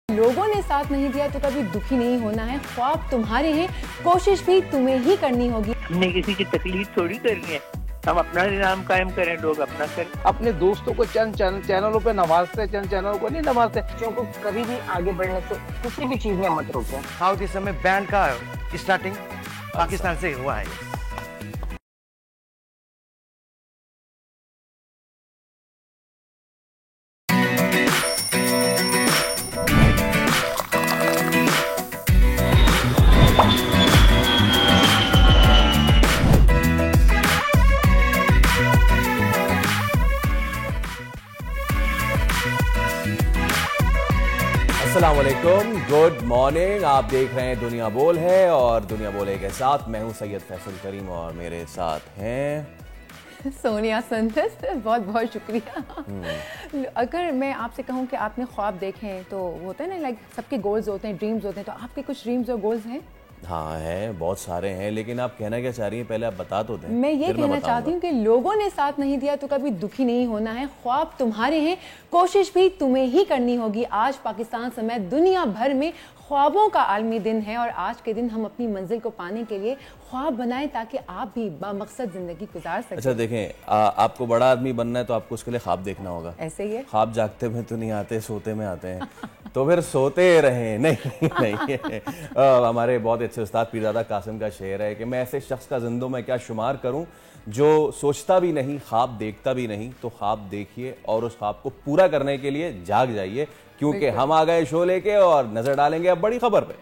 लोगों ने साथ नहीं दिया तो कभी दुखी नहीं होना है। ख्वाब तुम्हारे हैं, कोशिश भी तुम्हें ही करनी होगी। हमने किसी की तकलीफ थोड़ी करनी है, हम अपना निज़ाम कायम करें, लोग अपना करें। अपने दोस्तों को चंद चैनलों पे नवाजते, चंद चैनलों को नहीं नवाजते। बच्चों को कभी भी आगे बढ़ने से किसी भी चीज में मत रोकें। साउथ ईस्ट में बैंड का स्टार्टिंग पाकिस्तान से हुआ है। अस्सलामुअलैकुम, गुड मॉर्निंग। आप देख रहे हैं दुनिया बोल है और दुनिया बोले के साथ मैं हूं सैयद फैसल करीम और मेरे साथ हैं सोनिया संतस। बहुत बहुत शुक्रिया। अगर मैं आपसे कहूं कि आपने ख्वाब देखे हैं तो वो होता है ना, लाइक सबके गोल्स होते हैं, ड्रीम्स होते हैं, तो आपके कुछ ड्रीम्स और गोल्स हैं? हाँ है, बहुत सारे हैं, लेकिन आप कहना क्या चाह रही हैं पहले आप बता तो दें। मैं ये कहना चाहती हूँ कि लोगों ने साथ नहीं दिया तो कभी दुखी नहीं होना है। ख्वाब तुम्हारे हैं, कोशिश भी तुम्हें ही करनी होगी। आज पाकिस्तान समेत दुनिया भर में ख्वाबों का आलमी दिन है और आज के दिन हम अपनी मंजिल को पाने के लिए ख्वाब बनाएं ताकि आप भी बामकसद जिंदगी गुजार सकें। अच्छा देखें, आपको बड़ा आदमी बनना है तो आपको उसके लिए ख्वाब देखना होगा। ऐसे ही है, ख्वाब जागते में तो नहीं आते, सोते में आते हैं। तो फिर सोते रहें। नहीं नहीं हमारे बहुत अच्छे उस्ताद पीरजादा कासिम का शेर है कि मैं ऐसे शख्स का जिंदों में क्या शुमार करूं जो सोचता भी नहीं, ख्वाब देखता भी नहीं। तो ख्वाब देखिए और उस ख्वाब को पूरा करने के लिए जाग जाइए, क्योंकि हम आ गए शो लेके और नजर डालेंगे अब बड़ी खबर पे।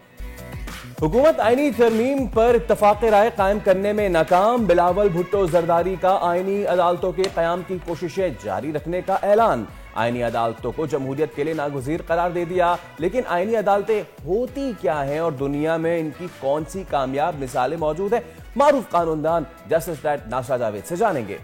हुकूमत आईनी तरमीम पर इत्तफाक राय कायम करने में नाकाम। बिलावल भुट्टो जरदारी का आईनी अदालतों के कयाम की कोशिशें जारी रखने का ऐलान। आईनी अदालतों को जमहूरियत के लिए नागुज़ीर करार दे दिया, लेकिन आईनी अदालतें होती क्या हैं और दुनिया में इनकी कौन सी कामयाब मिसालें मौजूद हैं, मारूफ कानूनदान जस्टिस नासरा जावेद से जानेंगे।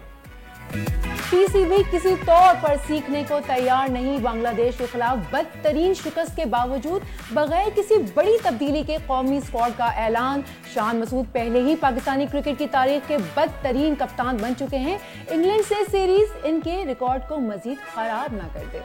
पीसीबी किसी तौर पर सीखने को तैयार नहीं। बांग्लादेश के खिलाफ बदतरीन शिकस्त के बावजूद बगैर किसी बड़ी तब्दीली के कौमी स्क्वाड का ऐलान। शान मसूद पहले ही पाकिस्तानी क्रिकेट की तारीख के बदतरीन कप्तान बन चुके हैं। इंग्लैंड से सीरीज इनके रिकॉर्ड को मजीद खराब ना कर दे।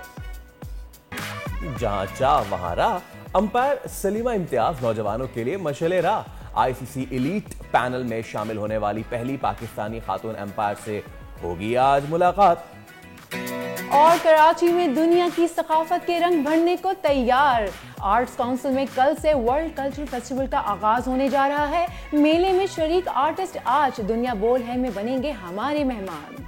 जहां चाह वहां राह। अंपायर सलीमा इम्तियाज नौजवानों के लिए मशअले राह। आईसीसी एलीट पैनल में शामिल होने वाली पहली पाकिस्तानी खातून अंपायर से होगी आज मुलाकात। और कराची में दुनिया की सकाफत के रंग भरने को तैयार। आर्ट्स काउंसिल में कल से वर्ल्ड कल्चरल फेस्टिवल का आगाज होने जा रहा है। मेले में शरीक आर्टिस्ट आज दुनिया बोल है में बनेंगे हमारे मेहमान।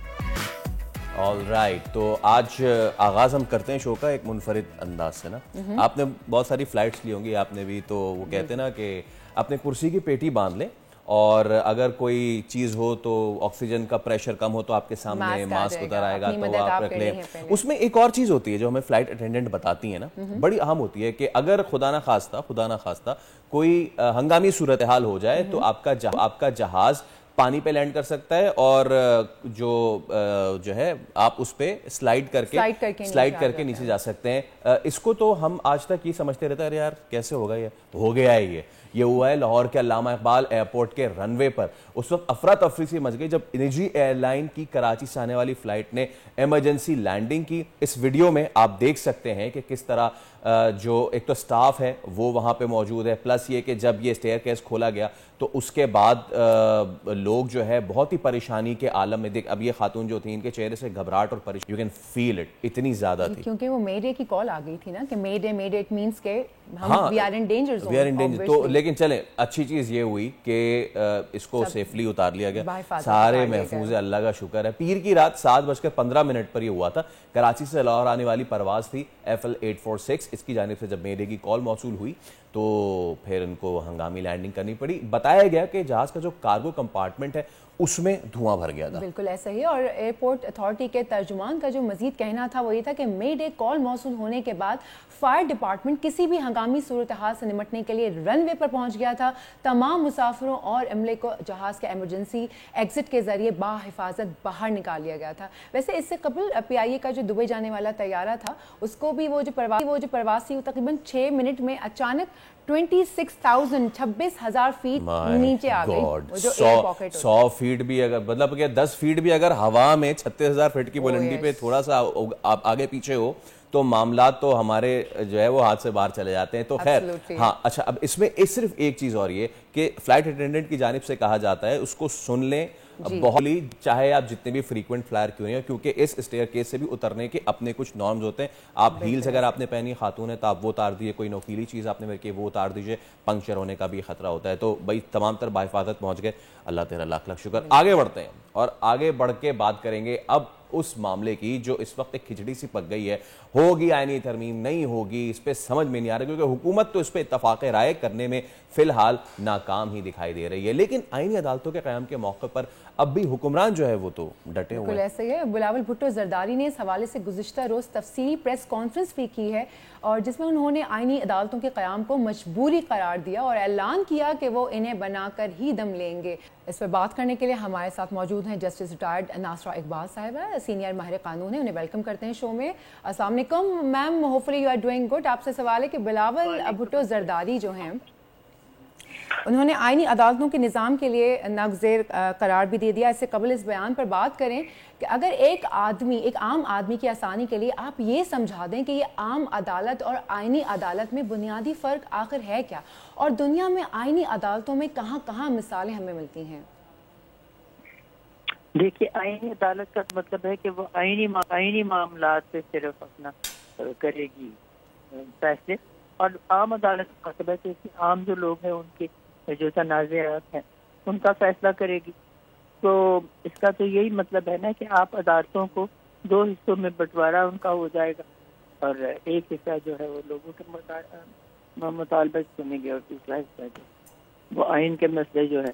ऑल राइट, तो आज आगाज हम करते हैं शो का एक मुनफरिद अंदाज से ना। आपने बहुत सारी फ्लाइट्स ली होंगी, आपने भी, तो वो कहते हैं ना कि अपने कुर्सी की पेटी बांध लें और अगर कोई चीज हो तो ऑक्सीजन का प्रेशर कम हो तो आपके सामने मास्क उतर आएगा, तो आप रख लें। उसमें एक और चीज होती है जो हमें फ्लाइट अटेंडेंट बताती है ना, बड़ी अहम होती है कि अगर खुदा ना खास्ता कोई हंगामी सूरत हाल हो जाए तो आपका जहाज पानी पे लैंड कर सकता है और जो है आप उस पे स्लाइड करके नीचे जा सकते हैं। इसको तो हम आज तक ये समझते रहते हैं, अरे यार कैसे होगा, ये हो गया है। ये हुआ है लाहौर के अल्लामा इकबाल एयरपोर्ट के रनवे पर। उस वक्त अफरा तफरी सी मच गई जब निजी एयरलाइन की कराची से आने वाली फ्लाइट ने इमरजेंसी लैंडिंग की। इस वीडियो में आप देख सकते हैं कि किस तरह जो एक तो स्टाफ है वो वहां पे मौजूद है, प्लस ये कि जब ये स्टेयरकेस खोला गया तो उसके बाद लोग जो है बहुत ही परेशानी के आलम में। देख, अब ये खातून जो थी इनके चेहरे से घबराहट और परेशानी, यू कैन फील इट, इतनी ज्यादा थी, क्योंकि वो मेडे की कॉल आ गई थी ना कि मेडे इट मींस के हम we are in danger zone. तो लेकिन चले, अच्छी चीज ये हुई कि इसको सेफली उतार लिया गया, सारे महफूज है, अल्लाह का शुक्र है। पीर की रात 7:15 पर यह हुआ था। कराची से लाहौर आने वाली परवाज थी FL 846, इसकी जानिब से जब मेडे की कॉल मौसूल हुई तो फिर इनको हंगामी लैंडिंग करनी पड़ी। बताया गया कि जहाज का जो कार्गो कंपार्टमेंट है उसमें धुआं भर गया था। बिल्कुल ऐसा ही। और एयरपोर्ट अथॉरिटी के तर्जुमान का जो मजीद कहना था वो ये था कि मेडे कॉल मौसूल होने के बाद फायर डिपार्टमेंट किसी भी हंगामी सूरत हाल से निपटने के लिए रनवे पर पहुंच गया था। तमाम मुसाफिरों और अमले को जहाज के इमरजेंसी एग्जिट के जरिए बाहिफाजत बाहर निकाल लिया गया था। वैसे इससे कबल PIA का जो दुबई जाने वाला तैयारा था उसको भी वो जो परवास थी तकरीबन 6 मिनट में अचानक 26,000 फीट नीचे आ गई। वो जो एयर पॉकेट 100 फीट भी अगर, मतलब 10 फीट भी अगर हवा में 36,000 फीट की बुलंदी पे थोड़ा सा आगे पीछे हो तो मामला तो हमारे जो है वो हाथ से बाहर चले जाते हैं। तो खैर Absolutely. हाँ, अच्छा, अब इसमें सिर्फ एक चीज और ये कि फ्लाइट अटेंडेंट की जानिब से कहा जाता है उसको सुन लें बहुत ही, चाहे आप जितने भी फ्रीक्वेंट फ्लायर क्यों नहीं हो, क्योंकि इस स्टेयर केस से भी उतरने के अपने कुछ नॉर्म्स होते हैं। आप हील्स अगर आपने पहनी, खातून है, तो आप वो उतार दीजिए, कोई नोकीली चीज़ आपने मेरे की वो उतार दीजिए, पंक्चर होने का भी खतरा होता है। तो भाई तमाम तर बाहिफाजत पहुंच गए, अल्लाह तेरा लाख लाख शुक्र। आगे बढ़ते हैं और आगे बढ़ के बात करेंगे अब उस मामले की जो इस वक्त एक खिचड़ी सी पक गई है। होगी आईनी तरमीम, नहीं होगी, इस पे समझ में नहीं आ रहा, क्योंकि हुकूमत तो इस पे इत्तफाक राय करने में फिलहाल नाकाम ही दिखाई दे रही है। लेकिन आईनी अदालतों के क़याम के मौके पर अब भी हुक्मरान जो है वो तो डटे हुए हैं। ऐसे है। बिलावल भुट्टो जरदारी ने इस हवाले से गुज़िश्ता रोज़ तफसीली प्रेस कॉन्फ्रेंस भी की है और जिसमें उन्होंने आईनी अदालतों के क़याम को मजबूरी करार दिया और ऐलान किया कि वो इन्हें बनाकर ही दम लेंगे। इस पर बात करने के लिए हमारे साथ मौजूद हैं जस्टिस रिटायर्ड नासरा इकबाल साहिबा, सीनियर माहिर कानून है, उन्हें वेलकम करते हैं शो में। अस्सलाम वालेकुम ma'am, hopefully you are doing good. आपसे सवाल है कि बिलावल भुट्टो जरदारी जो हैं उन्होंने आईनी अदालतों के निज़ाम के लिए नागज़ेर करार भी दे दिया। इससे कबल इस बयान पर बात करें कि अगर एक आम आदमी की आसानी के लिए आप ये समझा दें कि ये आम अदालत और आईनी अदालत में बुनियादी फ़र्क आखिर है क्या, और दुनिया में आईनी अदालतों में कहाँ कहाँ मिसालें हमें मिलती हैं? देखिए, आईनी अदालत का मतलब है कि वो आईनी मामलात से सिर्फ अपना करेगी फैसले, और आम अदालत का मतलब है कि आम जो लोग हैं उनके जो तनाज़ात हैं उनका फैसला करेगी। तो इसका तो यही मतलब है ना कि आप अदालतों को दो हिस्सों में बंटवारा उनका हो जाएगा और एक हिस्सा जो है वो लोगों के मुतालबे सुनेंगे और दूसरा हिस्सा जो वो आइन के मसले जो है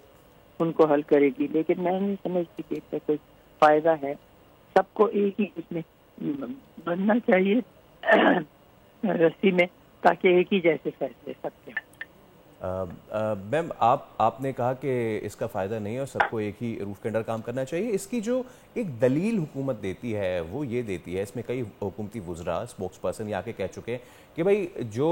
उनको हल करेगी। लेकिन मैं नहीं समझती कि इसका कोई फायदा है। सबको एक ही इसमें बनना चाहिए रस्सी में, ताकि एक ही जैसे फैसले सबके। मैम, आपने कहा कि इसका फ़ायदा नहीं है और सबको एक ही रूफ के अंडर काम करना चाहिए। इसकी जो एक दलील हुकूमत देती है वो ये देती है, इसमें कई हुकूमती वुज़रा स्पोक्स पर्सन ये आके कह चुके हैं कि भाई जो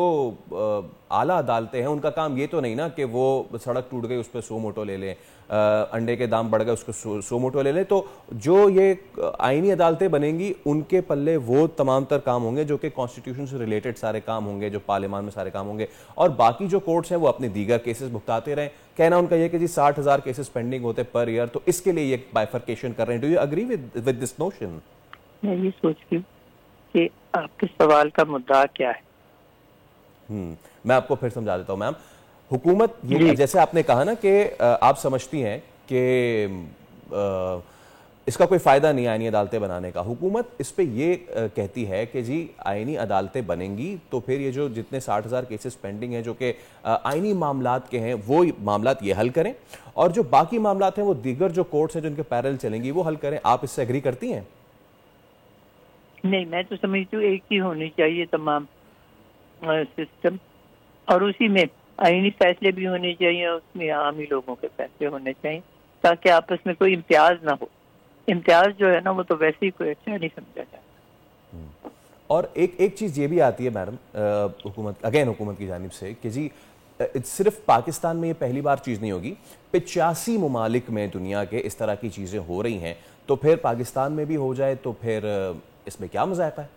आला अदालतें हैं उनका काम ये तो नहीं ना कि वो सड़क टूट गई उस पर 100 मोटो ले लें, अंडे के दाम बढ़ गए उसको 100 मोटो ले लें। तो जो ये आईनी अदालतें बनेंगी उनके पल्ले वो तमाम तर काम होंगे जो कि कॉन्स्टिट्यूशन से रिलेटेड सारे काम होंगे, जो पार्लियामान में सारे काम होंगे, और बाकी जो कोर्ट्स हैं वो अपने दीगर केसेस भुगताते रहें। कहना उनका ये कि जी 60,000 केसेस पेंडिंग होते पर ईयर, तो इसके लिए ये बाइफर्केशन कर रहे हैं। Do you agree with this notion? मैं ये सोचती हूँ कि आपके सवाल का मुद्दा क्या है। मैं आपको फिर समझा देता हूँ मैम। हुकूमत ये, जैसे आपने कहा ना कि आप समझती हैं कि इसका कोई फ़ायदा नहीं आईनी अदालतें बनाने का। हुकूमत इस पे ये कहती है कि जी आईनी अदालतें बनेंगी तो फिर ये जो जितने 60,000 केसेस पेंडिंग हैं जो कि आईनी मामलात के हैं वो मामलात ये हल करें, और जो बाकी मामलात हैं वो दीगर जो कोर्ट्स हैं जो इनके पैरेलल चलेंगी वो हल करें। आप इससे एग्री करती हैं? नहीं, मैं तो समझती हूँ एक ही होनी चाहिए तमाम सिस्टम, और उसी में आईनी फैसले भी होने चाहिए, उसमें आम ही लोगों के फैसले होने चाहिए, ताकि आपस में कोई इम्तियाज ना हो। इम्तियाज जो है ना वो तो वैसे ही कोई अच्छा नहीं समझा जाता। और एक चीज़ ये भी आती है मैडम हुकूमत की जानिब से कि जी सिर्फ पाकिस्तान में ये पहली बार चीज़ नहीं होगी, 85 ममालिक में दुनिया के इस तरह की चीज़ें हो रही हैं, तो फिर पाकिस्तान में भी हो जाए तो फिर इसमें क्या मज़ाक़ा है?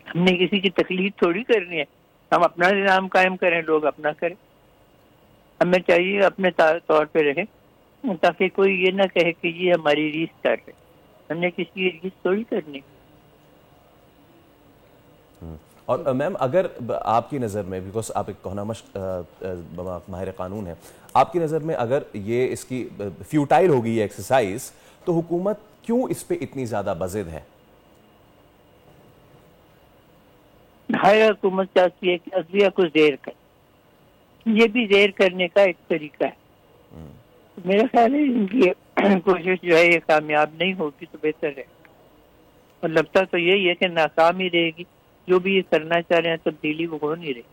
हमने किसी की तकलीफ थोड़ी करनी है, हम अपना निज़ाम कायम करें, लोग अपना करें। हमें चाहिए अपने तौर पे रहें, ताकि कोई ये ना कहे कि ये हमारी रीस कर रहे। हमने किसी की रीस थोड़ी करनी। और मैम, अगर आपकी नज़र में, बिकॉज आप एक कोहनामश माहिर कानून है, आपकी नज़र में अगर ये इसकी फ्यूटाइल होगी ये एक्सरसाइज, तो हुकूमत क्यों इस पे इतनी ज़्यादा बज़िद है? हर हुकूमत चाहती है कि अदलिया को ज़ेर कर, ये भी ज़ेर करने का एक तरीका है। मेरा ख्याल है इनकी कोशिश जो है ये कामयाब नहीं होगी तो बेहतर है, और लगता तो यही है कि नाकाम ही रहेगी। जो भी ये करना चाह रहे हैं तब्दीली वो हो नहीं रही।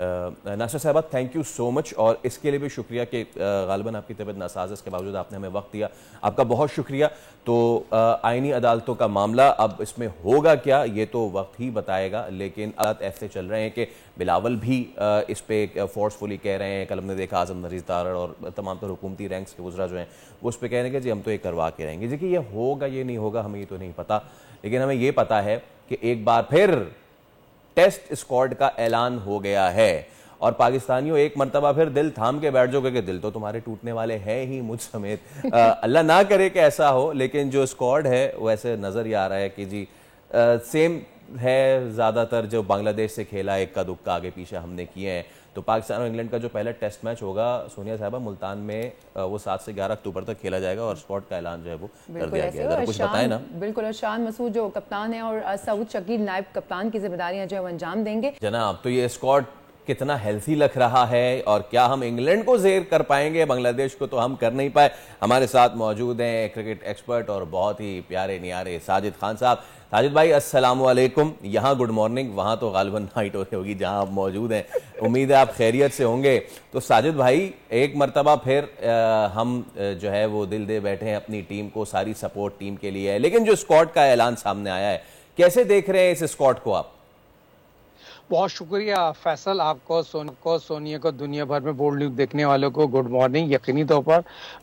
नासिर साहबा, थैंक यू सो मच, और इसके लिए भी शुक्रिया कि गालिबन आपकी तबीयत नासाज़ के बावजूद आपने हमें वक्त दिया, आपका बहुत शुक्रिया। तो आइनी अदालतों का मामला अब इसमें होगा क्या ये तो वक्त ही बताएगा, लेकिन हालात ऐसे चल रहे हैं कि बिलावल भी इस पे फोर्सफुली कह रहे हैं। कल हमने देखा आजम नजीर तारड़ और तमाम तर हुकूमती रैंक्स के गुजरा जो हैं वो उस पर कह रहे हैं कि जी हम तो ये करवा के रहेंगे। देखिए, ये होगा ये नहीं होगा हमें ये तो नहीं पता, लेकिन हमें ये पता है कि एक बार फिर टेस्ट स्क्वाड का ऐलान हो गया है, और पाकिस्तानियों एक मरतबा फिर दिल थाम के बैठ जाओगे कि दिल तो तुम्हारे टूटने वाले हैं ही, मुझ समेत। अल्लाह ना करे कि ऐसा हो, लेकिन जो स्क्वाड है वो ऐसे नज़र ही आ रहा है कि जी सेम है ज़्यादातर जो बांग्लादेश से खेला, एक का दुक्का आगे पीछे हमने किए हैं। तो पाकिस्तान और इंग्लैंड का जो पहला टेस्ट मैच होगा सोनिया साहबा मुल्तान में, वो 7 से 11 अक्टूबर तक खेला जाएगा, और स्क्वाड का ऐलान जो है वो कर दिया गया है। कुछ बताएं ना। बिल्कुल, अरशान मसूद जो कप्तान है और सऊद शकील नायब कप्तान की जिम्मेदारियां जो है वो अंजाम देंगे। जनाब, तो ये स्क्वाड कितना हेल्थी लग रहा है, और क्या हम इंग्लैंड को ज़ेर कर पाएंगे? बांग्लादेश को तो हम कर नहीं पाए। हमारे साथ मौजूद हैं क्रिकेट एक्सपर्ट और बहुत ही प्यारे नियारे साजिद खान साहब। साजिद भाई अस्सलाम वालेकुम। यहाँ गुड मॉर्निंग, वहाँ तो गालिबन नाइट हो रही होगी जहाँ आप मौजूद हैं। उम्मीद है आप खैरियत से होंगे। तो साजिद भाई, एक मरतबा फिर हम जो है वो दिल दे बैठे हैं अपनी टीम को, सारी सपोर्ट टीम के लिए है, लेकिन जो स्क्वाड का ऐलान सामने आया है, कैसे देख रहे हैं इस स्क्वाड को आप? बहुत शुक्रिया फैसल, आपको सोनिया को, दुनिया भर में बोल्ड न्यूज़ देखने वालों को गुड मॉर्निंग। यकीनी तौर पर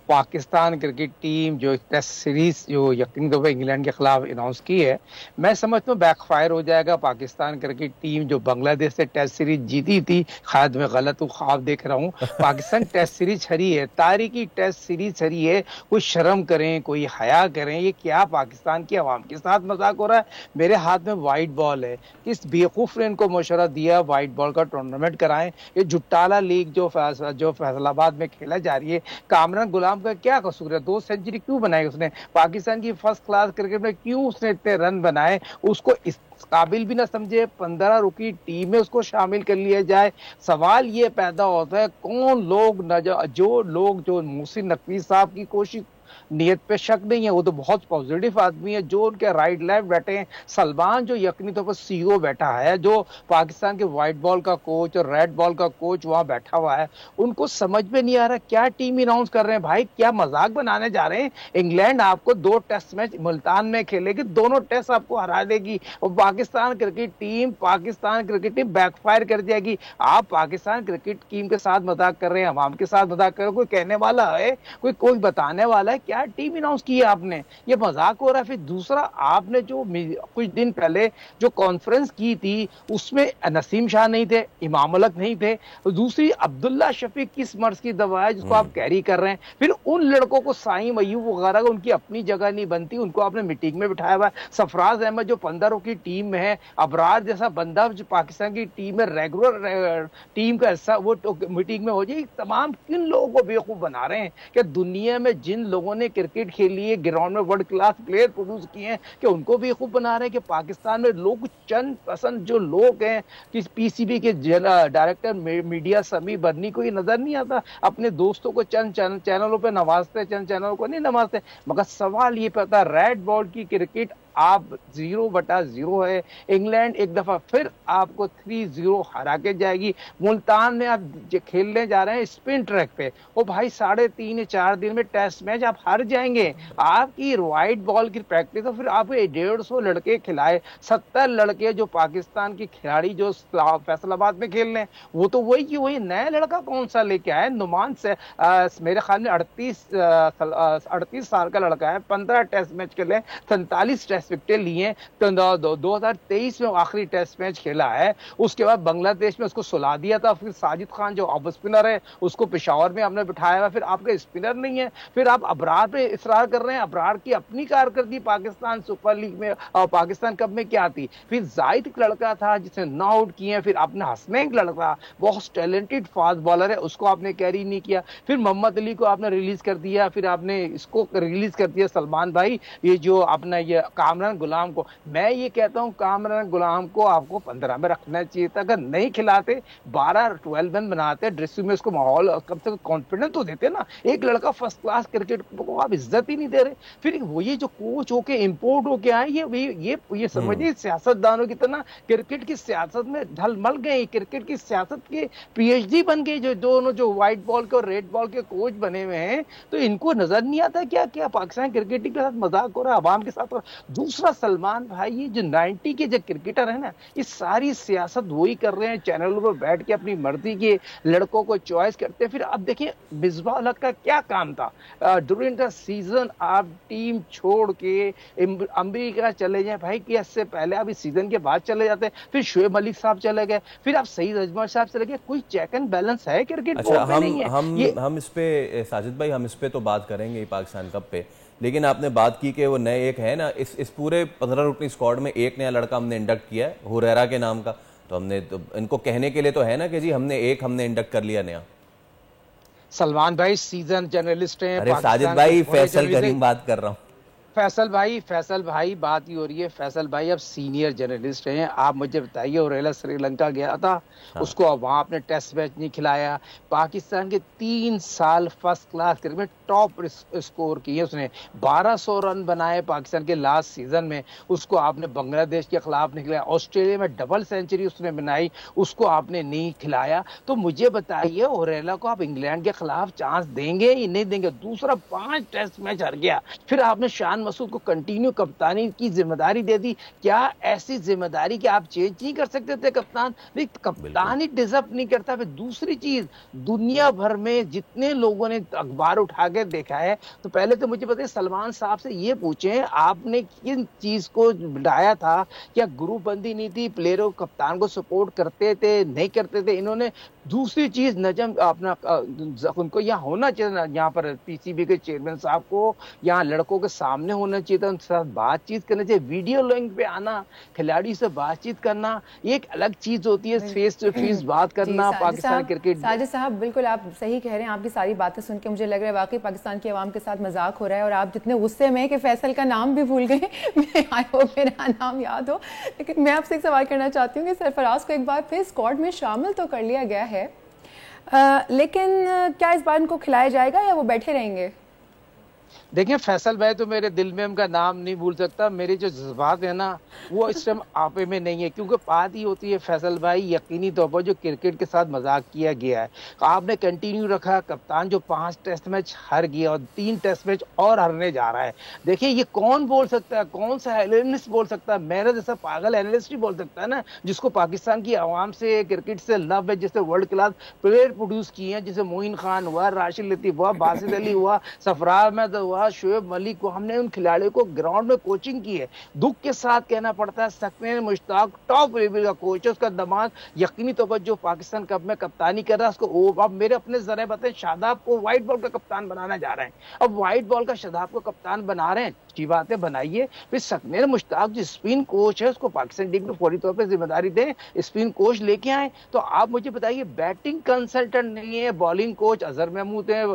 पाकिस्तान क्रिकेट टीम जो टेस्ट सीरीज जो यकीनी तौर पर इंग्लैंड के खिलाफ अनाउंस की है, मैं समझता हूँ बैकफायर हो जाएगा। पाकिस्तान क्रिकेट टीम जो बांग्लादेश से टेस्ट सीरीज जीती थी, शायद मैं गलत हूँ, ख्वाब देख रहा हूँ। पाकिस्तान टेस्ट सीरीज हरी है, तारीखी टेस्ट सीरीज हरी है। कोई शर्म करें, कोई हया करें, ये क्या पाकिस्तान की आवाम के साथ मजाक हो रहा है? मेरे हाथ में वाइट बॉल है, किस बेवकूफ ने इनको दिया व्हाइट बॉल का टूर्नामेंट कराएं? ये जुट्टाला लीग जो फैसलाबाद में खेला जा रही है, कामरान गुलाम का क्या कसूर है? 2 सेंचुरी क्यों बनाई उसने? पाकिस्तान की फर्स्ट क्लास क्रिकेट में क्यों उसने इतने रन बनाए? उसको इस काबिल भी ना समझे 15 रुकी टीम में उसको शामिल कर लिया जाए। सवाल ये पैदा होता है, कौन लोग जो मोहसिन नकवी साहब की कोशिश नियत पे शक नहीं है, वो तो बहुत पॉजिटिव आदमी है, जो उनके राइट लेफ्ट बैठे हैं। सलमान जो यकीनी तौर पर सीईओ बैठा है, जो पाकिस्तान के व्हाइट बॉल का कोच और रेड बॉल का कोच वहां बैठा हुआ है, उनको समझ में नहीं आ रहा क्या टीम अनाउंस कर रहे हैं। भाई क्या मजाक बनाने जा रहे हैं? इंग्लैंड आपको 2 टेस्ट मैच मुल्तान में खेलेगी, दोनों टेस्ट आपको हरा देगी, और पाकिस्तान क्रिकेट टीम बैकफायर कर जाएगी। आप पाकिस्तान क्रिकेट टीम के साथ मजाक कर रहे हैं, अवाम के साथ मजाक कर रहे हैं। कोई कहने वाला है, कोई बताने वाला है क्या टीम अनाउंस की है आपने? ये मजाक हो रहा है। फिर दूसरा, आपने जो कुछ दिन पहले जो कॉन्फ्रेंस की थी उसमें नसीम शाह नहीं थे, इमाम उल-हक नहीं थे, दूसरी अब्दुल्ला शफीक किस मर्ज की दवा है जिसको आप कैरी कर रहे हैं? फिर उन लड़कों को साइम अयूब वगैरह उनकी अपनी जगह नहीं बनती, उनको आपने मीटिंग में बिठाया हुआ है। सरफराज अहमद जो 15 की टीम में है, अबरार जैसा बंदा जो पाकिस्तान की टीम में रेगुलर टीम का हिस्सा, वो मीटिंग में हो जाए। तमाम किन लोगों को बेवकूफ बना रहे हैं कि दुनिया में जिन लोगों ने क्रिकेट खेली है, ग्राउंड में वर्ल्ड क्लास प्लेयर प्रोड्यूस किए हैं, कि उनको भी खूब बना रहे हैं कि पाकिस्तान में लोग चंद पसंद जो लोग हैं कि पीसीबी के डायरेक्टर मीडिया समी बर्नी को ये नजर नहीं आता, अपने दोस्तों को चंद चैनलों पे नवाजते, चंद चैनलों को नहीं नवाजते। मगर सवाल ये पता, रेड बॉल की क्रिकेट आप 0/0 है। इंग्लैंड एक दफा फिर आपको 3-0 हरा के जाएगी। मुल्तान में आप खेलने जा रहे हैं स्पिन ट्रैक पे, वो भाई 3.5-4 दिन में टेस्ट मैच आप हार जाएंगे। आपकी व्हाइट बॉल की प्रैक्टिस तो फिर आप 150 लड़के खिलाए, 70 लड़के जो पाकिस्तान के खिलाड़ी जो फैसलाबाद में खेल रहे हैं, वो तो वही नया लड़का कौन सा लेके आए? नुमान से मेरे ख्याल में 38 साल का लड़का है, 15 टेस्ट मैच खेले, 47 टेस्ट विकेटें लिए। तो 2023 में आखिरी टेस्ट मैच खेला है, उसके बाद बांग्लादेश में उसको सुला दिया था। फिर साजिद खान जो ऑफ स्पिनर है उसको पेशावर में हमने बिठाया हुआ, फिर आपके स्पिनर नहीं है, फिर आप अबरार पे इसरार कर रहे हैं। अबरार की अपनी कारकर्दगी पाकिस्तान सुपर लीग में और पाकिस्तान कप में क्या थी? फिर जाहिद एक लड़का था जिसने 9 आउट किए, फिर आपने हसनैन लड़का बहुत टैलेंटेड फास्ट बॉलर है, उसको आपने कैरी नहीं किया। फिर मोहम्मद अली को आपने रिलीज कर दिया, फिर आपने इसको रिलीज कर दिया। सलमान भाई ये जो अपना ये काम कामरान गुलाम को। मैं ये कहता हूँ कामरान गुलाम को आपको 15 में रखना चाहिए था। अगर नहीं खिलाते 12-12 रन बनाते ड्रेसिंग में, उसको माहौल कम से कम कॉन्फिडेंस तो देते ना। एक लड़का फर्स्ट क्लास क्रिकेट को आप इज्जत ही नहीं दे रहे। फिर वो ये जो कोच होके इंपोर्ट होके आए, ये समझिए सियासतदानों की तरह क्रिकेट की सियासत में ढल मल गए, क्रिकेट की सियासत के पीएचडी बन गए। जो दोनों जो व्हाइट बॉल के और रेड बॉल के कोच बने हुए हैं, तो इनको नजर नहीं आता क्या क्या पाकिस्तान क्रिकेट के साथ मजाक हो रहा है आवाम के साथ। और दूसरा सलमान भाई, ये जो 90 के जो क्रिकेटर है ना, ये सारी सियासत वही कर रहे हैं, चैनलों पर बैठ के अपनी मर्जी के लड़कों को चॉइस करते हैं। फिर अब देखिए मिसबाह उल हक का क्या काम था, ड्यूरिंग द सीजन आप टीम छोड़ के अमेरिका चले जाए भाई, कि इससे पहले आप इस सीजन के बाद चले जाते, फिर शोएब मलिक साहब चले गए, फिर आप सईद अजमल साहब चले गए। कोई चेक एंड बैलेंस है क्रिकेट अच्छा, में? नहीं है। हम इस पे साजिद भाई, हम इस पे तो बात करेंगे पाकिस्तान कप पे, लेकिन आपने बात की कि वो नए एक है ना, इस पूरे 15 रुकनी स्क्वाड में एक नया लड़का हमने इंडक्ट किया है, हुरैरा के नाम का। तो हमने तो इनको कहने के लिए तो है ना कि जी हमने इंडक्ट कर लिया नया। सलमान भाई सीजन जर्नलिस्ट हैं। अरे साजिद भाई, फैसल करीम बात कर रहा हूँ। फैसल भाई बात ही हो रही है। फैसल भाई अब सीनियर जर्नलिस्ट हैं, आप मुझे बताइए, हुरैरा श्रीलंका गया था, हाँ। उसको अब वहां आपने टेस्ट मैच नहीं खिलाया। पाकिस्तान के 3 साल फर्स्ट क्लास क्रिकेट में टॉप स्कोर किए उसने, 1200 रन बनाए पाकिस्तान के लास्ट सीजन में। उसको आपने बांग्लादेश के खिलाफ नहीं खिलाया, ऑस्ट्रेलिया में डबल सेंचुरी उसने बनाई, उसको आपने नहीं खिलाया। तो मुझे बताइए हुरैरा को आप इंग्लैंड के खिलाफ चांस देंगे या नहीं देंगे? दूसरा 5 टेस्ट मैच हार गया, फिर आपने शान मसूद को कंटिन्यू कप्तानी की जिम्मेदारी दे दी। क्या ऐसी जिम्मेदारी कि आप चेंज नहीं कर सकते थे कप्तान? नहीं, कप्तान ही डिजर्व नहीं करता। फिर दूसरी चीज, दुनिया भर में जितने लोगों ने अखबार उठा के देखा है, तो पहले तो मुझे बताइए सलमान साहब से ये पूछें, आपने किन चीज को बढ़ाया था? क्या ग्रुपबंदी नहीं थी? प्लेयरों कप्तान को सपोर्ट करते थे, नहीं करते थे? इन्होंने दूसरी चीज नजम अपना उनको यहाँ होना चाहिए, यहाँ पर पीसीबी के चेयरमैन साहब को यहाँ लड़कों के सामने होना चाहिए था, उनके साथ बातचीत करनी चाहिए। वीडियो लिंक पे आना, खिलाड़ी से बातचीत करना, ये एक अलग चीज होती है, फेस टू फेस बात करना। पाकिस्तान क्रिकेट, साजिद साहब बिल्कुल आप सही कह रहे हैं। आपकी सारी बातें सुन के मुझे लग रहा है वाकई पाकिस्तान की आवाम के साथ मजाक हो रहा है, और आप जितने गुस्से में कि फैसल का नाम भी भूल गए। आई होप मेरा नाम याद हो। लेकिन मैं आपसे एक सवाल करना चाहती हूँ कि सरफराज को एक बार फिर स्क्वाड में शामिल तो कर लिया गया है, लेकिन क्या इस बार इनको खिलाया जाएगा या वो बैठे रहेंगे? देखिए फैसल भाई तो मेरे दिल में उनका नाम नहीं भूल सकता। मेरे जो जज्बात है ना वो इस टाइम आपे में नहीं है, क्योंकि बात ही होती है फैसल भाई यकीनी तौर पर जो क्रिकेट के साथ मजाक किया गया है, आपने कंटिन्यू रखा कप्तान जो 5 टेस्ट मैच हार गया और 3 टेस्ट मैच और हारने जा रहा है। देखिए ये कौन बोल सकता है, कौन सा एनालिस्ट बोल सकता है? मेरा जैसा पागल एनालिस्ट ही बोल सकता है ना, जिसको पाकिस्तान की आवाम से क्रिकेट से लव है, जिससे वर्ल्ड क्लास प्लेयर प्रोड्यूस किए हैं, जैसे मोइन खान हुआ, राशिद लतीफ हुआ, बासित अली हुआ, सफरार अहमद हुआ, शोएब मलिक को, हमने उन खिलाड़ियों को ग्राउंड में कोचिंग की है। दुख के साथ कहना पड़ता है सकनीर मुश्ताक टॉप लेवल का कोच है, उसका दामाद यकीनी तौर पर जो पाकिस्तान कप में कप्तानी कर रहा है उसको अब मेरे अपने जरिए बताएं शादाब को व्हाइट बॉल का कप्तान बनाना जा रहे हैं। अब व्हाइट बॉल का शादाब को कप्तान बना रहे हैं, अच्छी बात है, बनाइए। फिर सकनीर मुश्ताक जो स्पिन कोच है उसको पाकिस्तान टीम को फौरी तौर पर जिम्मेदारी दें, स्पिन कोच लेके आए। तो आप मुझे बताइए बैटिंग कंसल्टेंट नहीं है, बॉलिंग कोच अजहर महमूद है,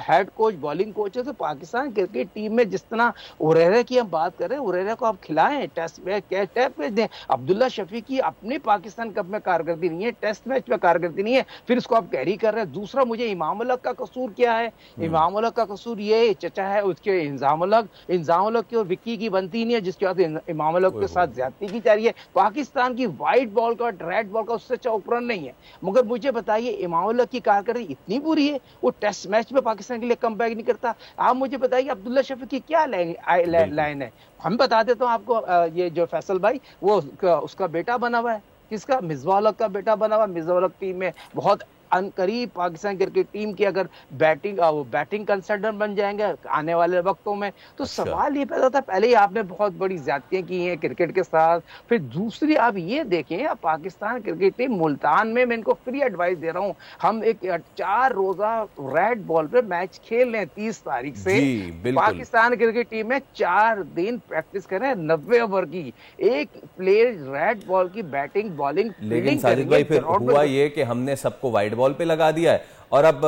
हेड कोच बॉलिंग कोच है। तो पाकिस्तान क्रिकेट टीम में जिस तरह हुरैरा की हम बात कर रहे हैं, हुरैरा को आप खिलाएं, टेस्ट मैच दें। अब्दुल्ला शफी की अपने पाकिस्तान कप में कारकर्दगी नहीं है, टेस्ट मैच में कारकर्दगी नहीं है, फिर इसको आप कैरी कर रहे हैं। दूसरा मुझे इमाम उल हक का कसूर क्या है? इमाम उल हक का कसूर ये चचा है उसके इंजाम उल हक की और विक्की की बनती नहीं है, जिसके बाद इमाम उल हक के साथ ज्यादती की जा रही है। पाकिस्तान की व्हाइट बॉल का रेड बॉल का उससे अच्छा उपकरण नहीं है। मगर मुझे बताइए इमाम उल हक की कारकर्दगी इतनी बुरी है, वो टेस्ट मैच में पाकिस्तान के लिए कम बैक नहीं करता। आप मुझे बताइए अब्दुल्ला शफी की क्या लाइन है? हम बता देता हूँ आपको, ये जो फैसल भाई वो उसका बेटा बना हुआ है, किसका? मिसबाह उल हक का बेटा बना हुआ है। मिसबाह उल हक टीम में बहुत अनकरीब पाकिस्तान क्रिकेट टीम की अगर बैटिंग कंसल्टेंट बन जाएंगे आने वाले वक्तों में, तो अच्छा। सवाल ये पैदा होता है, पहले ही आपने बहुत बड़ी ज्यादतियां की हैं क्रिकेट के साथ, फिर दूसरी आप ये देखें पाकिस्तान क्रिकेट टीम मुल्तान में, मैं इनको फ्री एडवाइस दे रहा हूं, हम एक 4 रोजा रेड बॉल पे मैच खेल रहे हैं 30 तारीख से। पाकिस्तान क्रिकेट टीम में 4 दिन प्रैक्टिस करें 90 ओवर की, एक प्लेयर रेड बॉल की बैटिंग बॉलिंग। लेकिन साजिद भाई फिर हुआ ये कि हमने सबको वाइट बॉल पे लगा दिया है और अब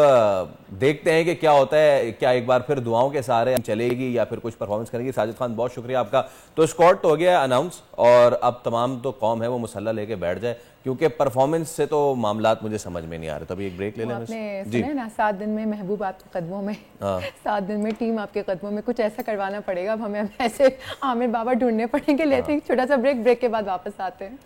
देखते हैं कि क्या होता है, क्या एक बार फिर दुआओं के सहारे चलेगी या फिर कुछ परफॉर्मेंस करेगी। साजिद खान बहुत शुक्रिया आपका। तो स्क्वाड तो हो गया अनाउंस और अब तमाम तो कौम है वो मुसल्ला लेके बैठ जाए, क्योंकि परफॉर्मेंस से तो मामलात मुझे समझ में नहीं आ रहे। तभी एक ब्रेक ले लें। आपने सुना है ना 7 दिन में महबूब आपके कदमों में, 7 दिन में टीम आपके कदमों में, कुछ ऐसा करवाना पड़ेगा। अब हमें ऐसे आमिर बाबा ढूंढने पड़ेंगे। लेते हैं छोटा सा ब्रेक, ब्रेक के बाद वापस आते हैं।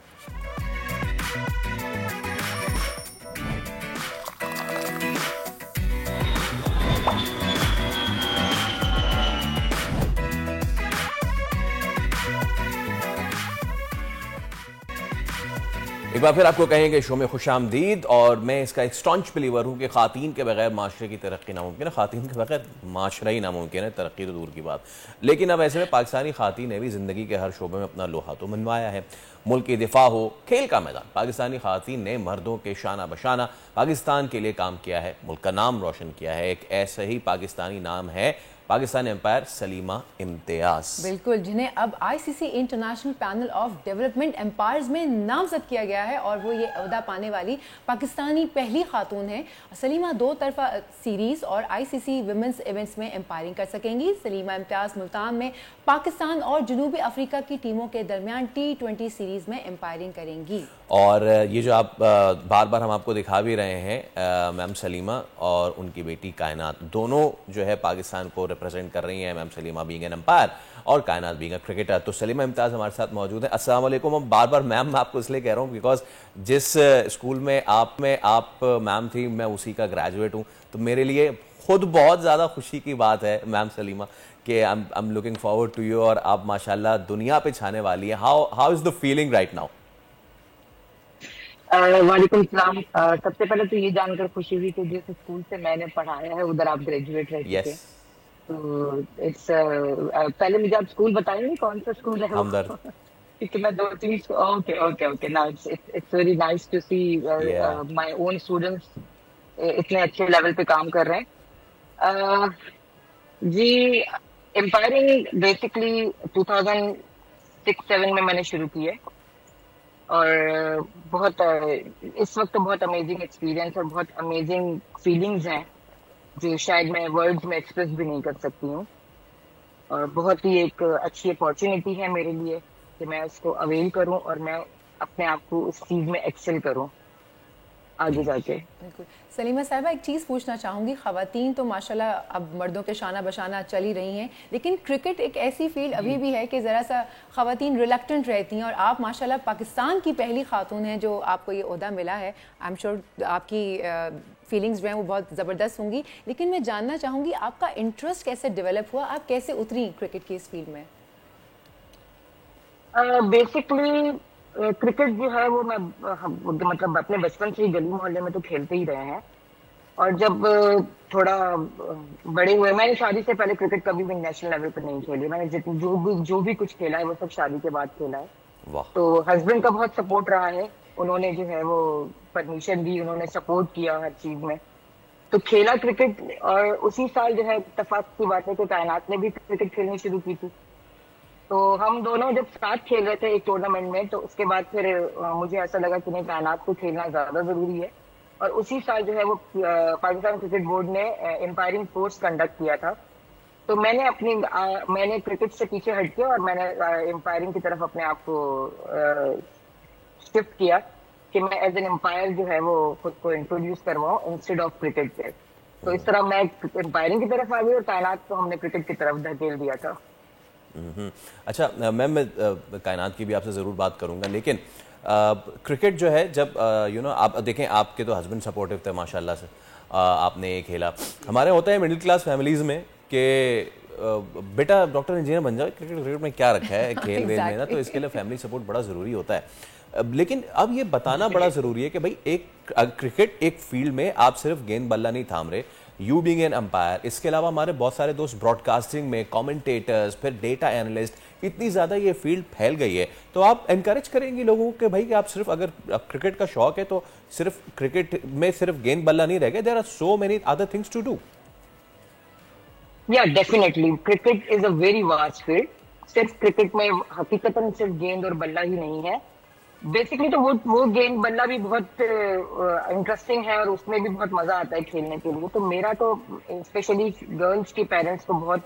एक बार फिर आपको कहेंगे शो में खुशामदीद। और मैं इसका एक स्टॉन्च बिलीवर हूँ कि खातीन के बगैर माशरे की तरक्की नामुमकिन है, खातीन के बगैर माशरा ही नामुमकिन है, तरक्की तो दूर की बात। लेकिन अब ऐसे में पाकिस्तानी खातीन ने भी ज़िंदगी के हर शोबे में अपना लोहा तो मनवाया है। मुल्क की दिफा हो, खेल का मैदान, पाकिस्तानी खातीन ने मर्दों के शाना बशाना पाकिस्तान के लिए काम किया है, मुल्क का नाम रोशन किया है। एक ऐसा ही पाकिस्तानी नाम है पाकिस्तान एम्पायर सलीमा इम्तियाज। बिल्कुल, जिन्हें अब ICC international panel of development umpires में नामजद किया गया है और वो ये ओहदा पाने वाली पाकिस्तानी पहली खातून है। सलीमा 2 तरफा सीरीज और आईसीसी विमेंस इवेंट्स में एम्पायरिंग कर सकेंगी। सलीमा इम्तियाज मुल्तान में पाकिस्तान और जनूबी अफ्रीका की टीमों के दरमियान T20 सीरीज में एम्पायरिंग करेंगी। और ये जो आप बार बार हम आपको दिखा भी रहे हैं, मैम सलीमा और उनकी बेटी कायनात दोनों जो है पाकिस्तान को रिप्रेजेंट कर रही हैं। Ma'am Salima being an umpire और कायनात बीइंग अ क्रिकेटर। तो सलीमा इम्तियाज हमारे साथ मौजूद है। अस्सलाम वालेकुम। हम बार बार मैम मैं आपको इसलिए कह रहा हूँ बिकॉज जिस स्कूल में आप मैम थी, मैं उसी का ग्रेजुएट हूँ। तो मेरे लिए खुद बहुत ज़्यादा खुशी की बात है मैम सलीमा कि I am looking forward to you, और आप माशाल्लाह दुनिया पे छाने वाली है। How is the feeling right now? वालेकुम सलाम। सबसे पहले तो ये जानकर खुशी हुई कि जिस स्कूल से मैंने पढ़ाया है उधर आप ग्रेजुएट रह चुके हैं। तो इट्स पहले मुझे आप स्कूल बताएंगे कौन सा स्कूल है? हमदर्द। क्योंकि मैं 2-3 okay now it's very nice to see my own students इतने अच्छे लेवल पे काम कर रहे हैं। जी, एम्पायरिंग बेसिकली 2006-7 में मैंने शुरू की है और बहुत इस वक्त तो बहुत अमेजिंग एक्सपीरियंस और बहुत अमेजिंग फीलिंग्स हैं जो शायद मैं वर्ड्स में एक्सप्रेस भी नहीं कर सकती हूँ। और बहुत ही एक अच्छी अपॉर्चुनिटी है मेरे लिए कि मैं उसको अवेल करूँ और मैं अपने आप को उस चीज़ में एक्सेल करूँ आगे जाके। बिल्कुल। सलीमा साहिबा, एक चीज़ पूछना चाहूँगी, ख़वातीन तो माशाल्लाह अब मर्दों के शाना बशाना चल ही रही हैं, लेकिन क्रिकेट एक ऐसी फील्ड अभी भी है कि ज़रा सा ख़वातीन रिलक्टेंट रहती हैं और आप माशाल्लाह पाकिस्तान की पहली खातून हैं जो आपको ये ओहदा मिला है। आई एम श्योर आपकी फीलिंग्स जो हैं वो बहुत ज़बरदस्त होंगी, लेकिन मैं जानना चाहूँगी आपका इंटरेस्ट कैसे डेवलप हुआ, आप कैसे उतरी क्रिकेट की इस फील्ड में? बेसिकली क्रिकेट जो है वो मैं मतलब अपने बचपन से ही गली मोहल्ले में तो खेलते ही रहे हैं। और जब थोड़ा बड़े हुए, मैंने शादी से पहले क्रिकेट कभी भी नेशनल लेवल पर नहीं खेली। मैंने जो भी कुछ खेला है वो सब शादी के बाद खेला है। तो हस्बैंड का बहुत सपोर्ट रहा है, उन्होंने जो है वो परमिशन दी, उन्होंने सपोर्ट किया हर चीज में। तो खेला क्रिकेट और उसी साल जो है इत्तेफाक की बात है कि कायनात ने भी क्रिकेट खेलनी शुरू की थी। तो हम दोनों जब साथ खेल रहे थे एक टूर्नामेंट में, तो उसके बाद फिर मुझे ऐसा लगा कि नहीं, कायनात को खेलना ज्यादा जरूरी है। और उसी साल जो है वो पाकिस्तान क्रिकेट बोर्ड ने एम्पायरिंग कोर्स कंडक्ट किया था। तो मैंने क्रिकेट से पीछे हट के और मैंने एम्पायरिंग की तरफ अपने आप को शिफ्ट किया कि मैं एज एन एम्पायर जो है वो खुद को इंट्रोड्यूस करवाऊं इंस्टेड ऑफ क्रिकेट पे। तो इस तरह मैं एम्पायरिंग की तरफ आ गई और कायनात को हमने क्रिकेट की तरफ धकेल दिया था। अच्छा मैम, मैं कायनात की भी आपसे ज़रूर बात करूंगा, लेकिन क्रिकेट जो है जब आप देखें, आपके तो हस्बैंड सपोर्टिव थे माशाल्लाह से, आपने ये खेला। हमारे होता है मिडिल क्लास फैमिलीज़ में कि बेटा डॉक्टर इंजीनियर बन जाओ, क्रिकेट में क्या रखा है खेल वेल में ना, तो इसके लिए फैमिली सपोर्ट बड़ा ज़रूरी होता है। लेकिन अब ये बताना बड़ा ज़रूरी है कि भाई क्रिकेट एक फील्ड में आप सिर्फ गेंद बल्ला नहीं थाम रहे, यू बीइंग एन एम्पायर, इसके अलावा हमारे बहुत सारे दोस्त ब्रॉडकास्टिंग में, कमेंटेटर्स, फिर डेटा एनालिस्ट, इतनी ज़्यादा ये फील्ड फैल गई है। तो आप एनकरेज करेंगे लोगों को कि भाई कि आप सिर्फ अगर क्रिकेट का शौक है तो सिर्फ क्रिकेट में सिर्फ गेंद बल्ला नहीं रह गए, there are so many other things to do. या definitely cricket is a very vast field. सिर्फ क्रिकेट में हकीकतन सिर्फ गेंद और बल्ला ही नहीं है, बेसिकली तो वो गेम बनना भी बहुत इंटरेस्टिंग है और उसमें भी बहुत मजा आता है खेलने के लिए। तो मेरा तो स्पेशली गर्ल्स के पेरेंट्स को बहुत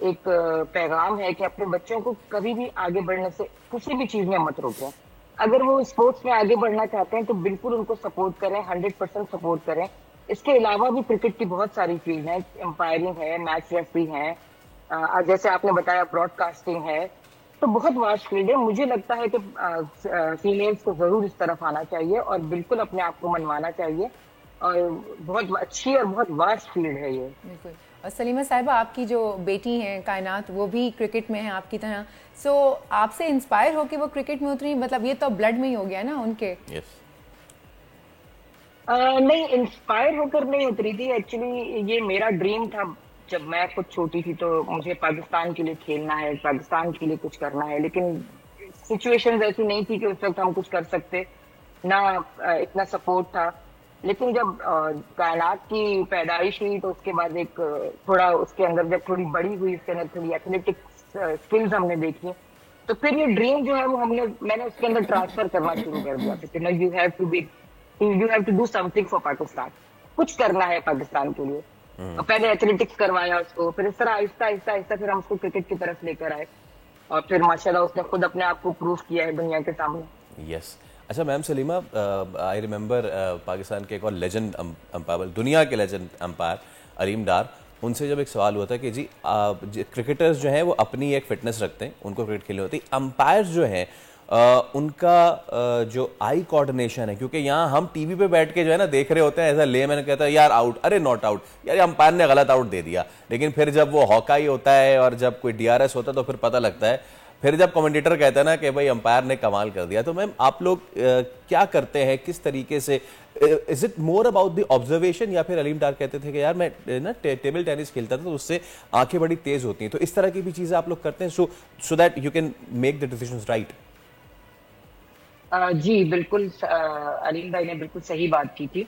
एक पैगाम है कि अपने बच्चों को कभी भी आगे बढ़ने से किसी भी चीज में मत रोकें। अगर वो स्पोर्ट्स में आगे बढ़ना चाहते हैं तो बिल्कुल उनको सपोर्ट करें, 100% सपोर्ट करें। इसके अलावा भी क्रिकेट की बहुत सारी फील्ड है, एम्पायरिंग है, मैच रेफरी है, जैसे आपने बताया ब्रॉडकास्टिंग है, तो बहुत वास्ट फील्ड है। मुझे लगता है कि फीमेल्स को जरूर इस तरफ आना चाहिए और बिल्कुल अपने आप को मनवाना चाहिए, और बहुत अच्छी और बहुत वास्ट फील्ड है ये। बिल्कुल। और सलीमा साहिबा, आपकी जो बेटी हैं कायनात, वो भी क्रिकेट में है आपकी तरह, सो आपसे इंस्पायर होकर वो क्रिकेट में उतरी, मतलब ये तो ब्लड में ही हो गया ना उनके? नहीं, इंस्पायर होकर नहीं उतरी थी। एक्चुअली ये मेरा ड्रीम था जब मैं खुद छोटी थी, तो मुझे पाकिस्तान के लिए खेलना है, पाकिस्तान के लिए कुछ करना है, लेकिन सिचुएशंस ऐसी नहीं थी कि उस वक्त हम कुछ कर सकते, ना इतना सपोर्ट था। लेकिन जब कायनात की पैदाइश हुई तो उसके बाद एक थोड़ा उसके अंदर जब थोड़ी बड़ी हुई, उसके अंदर थोड़ी एथलेटिक्स स्किल्स हमने देखी, तो फिर ये ड्रीम जो है वो मैंने उसके अंदर ट्रांसफर करना शुरू कर दिया था। You have to do something for Pakistan, कुछ करना है पाकिस्तान के लिए। पहले एथलेटिक्स करवाया उसको, फिर इस तरह आहिस्ता आहिस्ता आहिस्ता फिर हम उसको क्रिकेट की तरफ लेकर आए, और फिर माशाल्लाह उसने खुद अपने आप को प्रूव किया है दुनिया के सामने। यस। अच्छा ma'am Salima, I remember Pakistan के एक और लेजेंड अंपायर, दुनिया के लेजेंड अंपायर अलीम डार, उनसे जब एक सवाल हुआ था कि जी क्रिकेटर्स जो हैं वो अपनी एक फिटनेस रखते हैं, उनको क्रिकेट खेलनी होती है, अंपायर्स जो हैं उनका जो आई कोऑर्डिनेशन है, क्योंकि यहाँ हम टीवी पे बैठ के जो है ना देख रहे होते हैं, ऐसा ले मैंने कहता है यार आउट, अरे नॉट आउट, यार अंपायर ने गलत आउट दे दिया, लेकिन फिर जब वो हॉकाई होता है और जब कोई डीआरएस होता है तो फिर पता लगता है, फिर जब कमेंटेटर कहता है ना कि भाई अंपायर ने कमाल कर दिया। तो मैम आप लोग क्या करते हैं, किस तरीके से, is it more about the observation, या फिर अलीम डार कहते थे कि यार मैं ना टेबल टेनिस खेलता था तो उससे आंखें बड़ी तेज होती हैं, तो इस तरह की भी चीजें आप लोग करते हैं so that you can make the decisions right? जी बिल्कुल, अलीम भाई ने बिल्कुल सही बात की थी।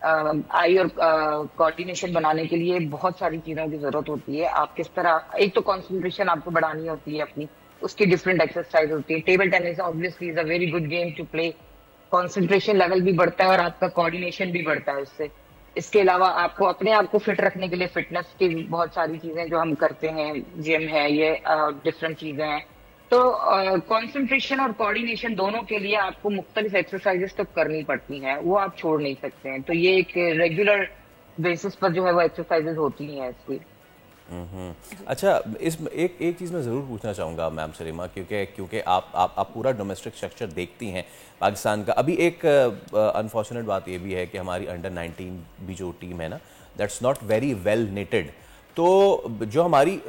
आई और कोऑर्डिनेशन बनाने के लिए बहुत सारी चीजों की जरूरत होती है। आप किस तरह, एक तो कंसंट्रेशन आपको बढ़ानी होती है अपनी, उसकी डिफरेंट एक्सरसाइज होती है। Table tennis obviously is a very good game to play, concentration level भी बढ़ता है और आपका कोऑर्डिनेशन भी बढ़ता है उससे। इसके अलावा आपको अपने आप को फिट रखने के लिए फिटनेस की बहुत सारी चीजें जो हम करते हैं, जिम है, ये डिफरेंट चीजें हैं। तो कंसंट्रेशन और कोऑर्डिनेशन दोनों के लिए आपको मुख्तलिफ एक्सरसाइजेस तो करनी पड़ती हैं, वो आप छोड़ नहीं सकते हैं। तो ये एक रेगुलर बेसिस पर जो है वो एक्सरसाइजेस होती हैं इसकी। अच्छा, इस एक चीज़ मैं ज़रूर पूछना चाहूँगा मैम सलीमा, क्योंकि आप पूरा डोमेस्टिक स्ट्रक्चर देखती हैं पाकिस्तान का। अभी एक अनफॉर्चुनेट बात ये भी है कि हमारी अंडर 19 भी जो टीम है ना, दैट्स नॉट वेरी वेल नेटेड। तो जो हमारी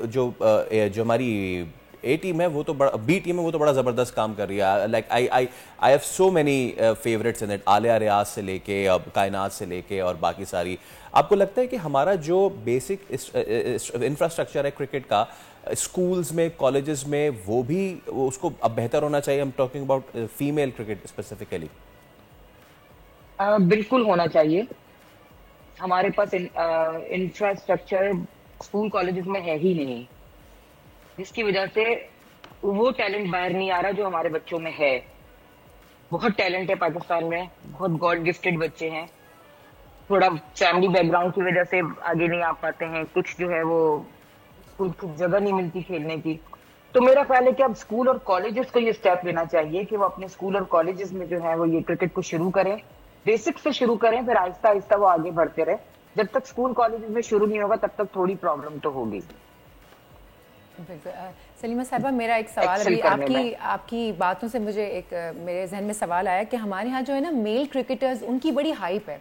ए टीम है वो तो बड़ा, बी टीम है वो तो बड़ा ज़बरदस्त काम कर रही है। Like I have so many favourites in it, Alia Riaz से लेके अब कायनात से लेके और बाकी सारी। आपको लगता है कि हमारा जो बेसिक इंफ्रास्ट्रक्चर है क्रिकेट का स्कूल्स में, कॉलेजेस में, वो भी उसको अब बेहतर होना चाहिए? I am talking about female cricket specifically. बिल्कुल होना चाहिए। हमारे पास इंफ्रास्ट्रक्चर स्कूल कॉलेजेस में है ही नहीं, जिसकी वजह से वो टैलेंट बाहर नहीं आ रहा जो हमारे बच्चों में है। बहुत टैलेंट है पाकिस्तान में, बहुत गॉड गिफ्टेड बच्चे हैं, थोड़ा फैमिली बैकग्राउंड की वजह से आगे नहीं आ पाते हैं, कुछ जो है वो कुछ जगह नहीं मिलती खेलने की। तो मेरा ख्याल है कि अब स्कूल और कॉलेजेस को ये स्टेप लेना चाहिए कि वो अपने स्कूल और कॉलेजेस में जो है वो ये क्रिकेट को शुरू करें, बेसिक से शुरू करें, फिर आहिस्ता आहिस्ता वो आगे बढ़ते रहे। जब तक स्कूल कॉलेजेस में शुरू नहीं होगा तब तक थोड़ी प्रॉब्लम तो होगी। सलीमा साहिबा, मेरा एक सवाल अभी आपकी बातों से मुझे मेरे जहन में सवाल आया कि हमारे यहाँ जो है ना मेल क्रिकेटर्स, उनकी बड़ी हाइप है,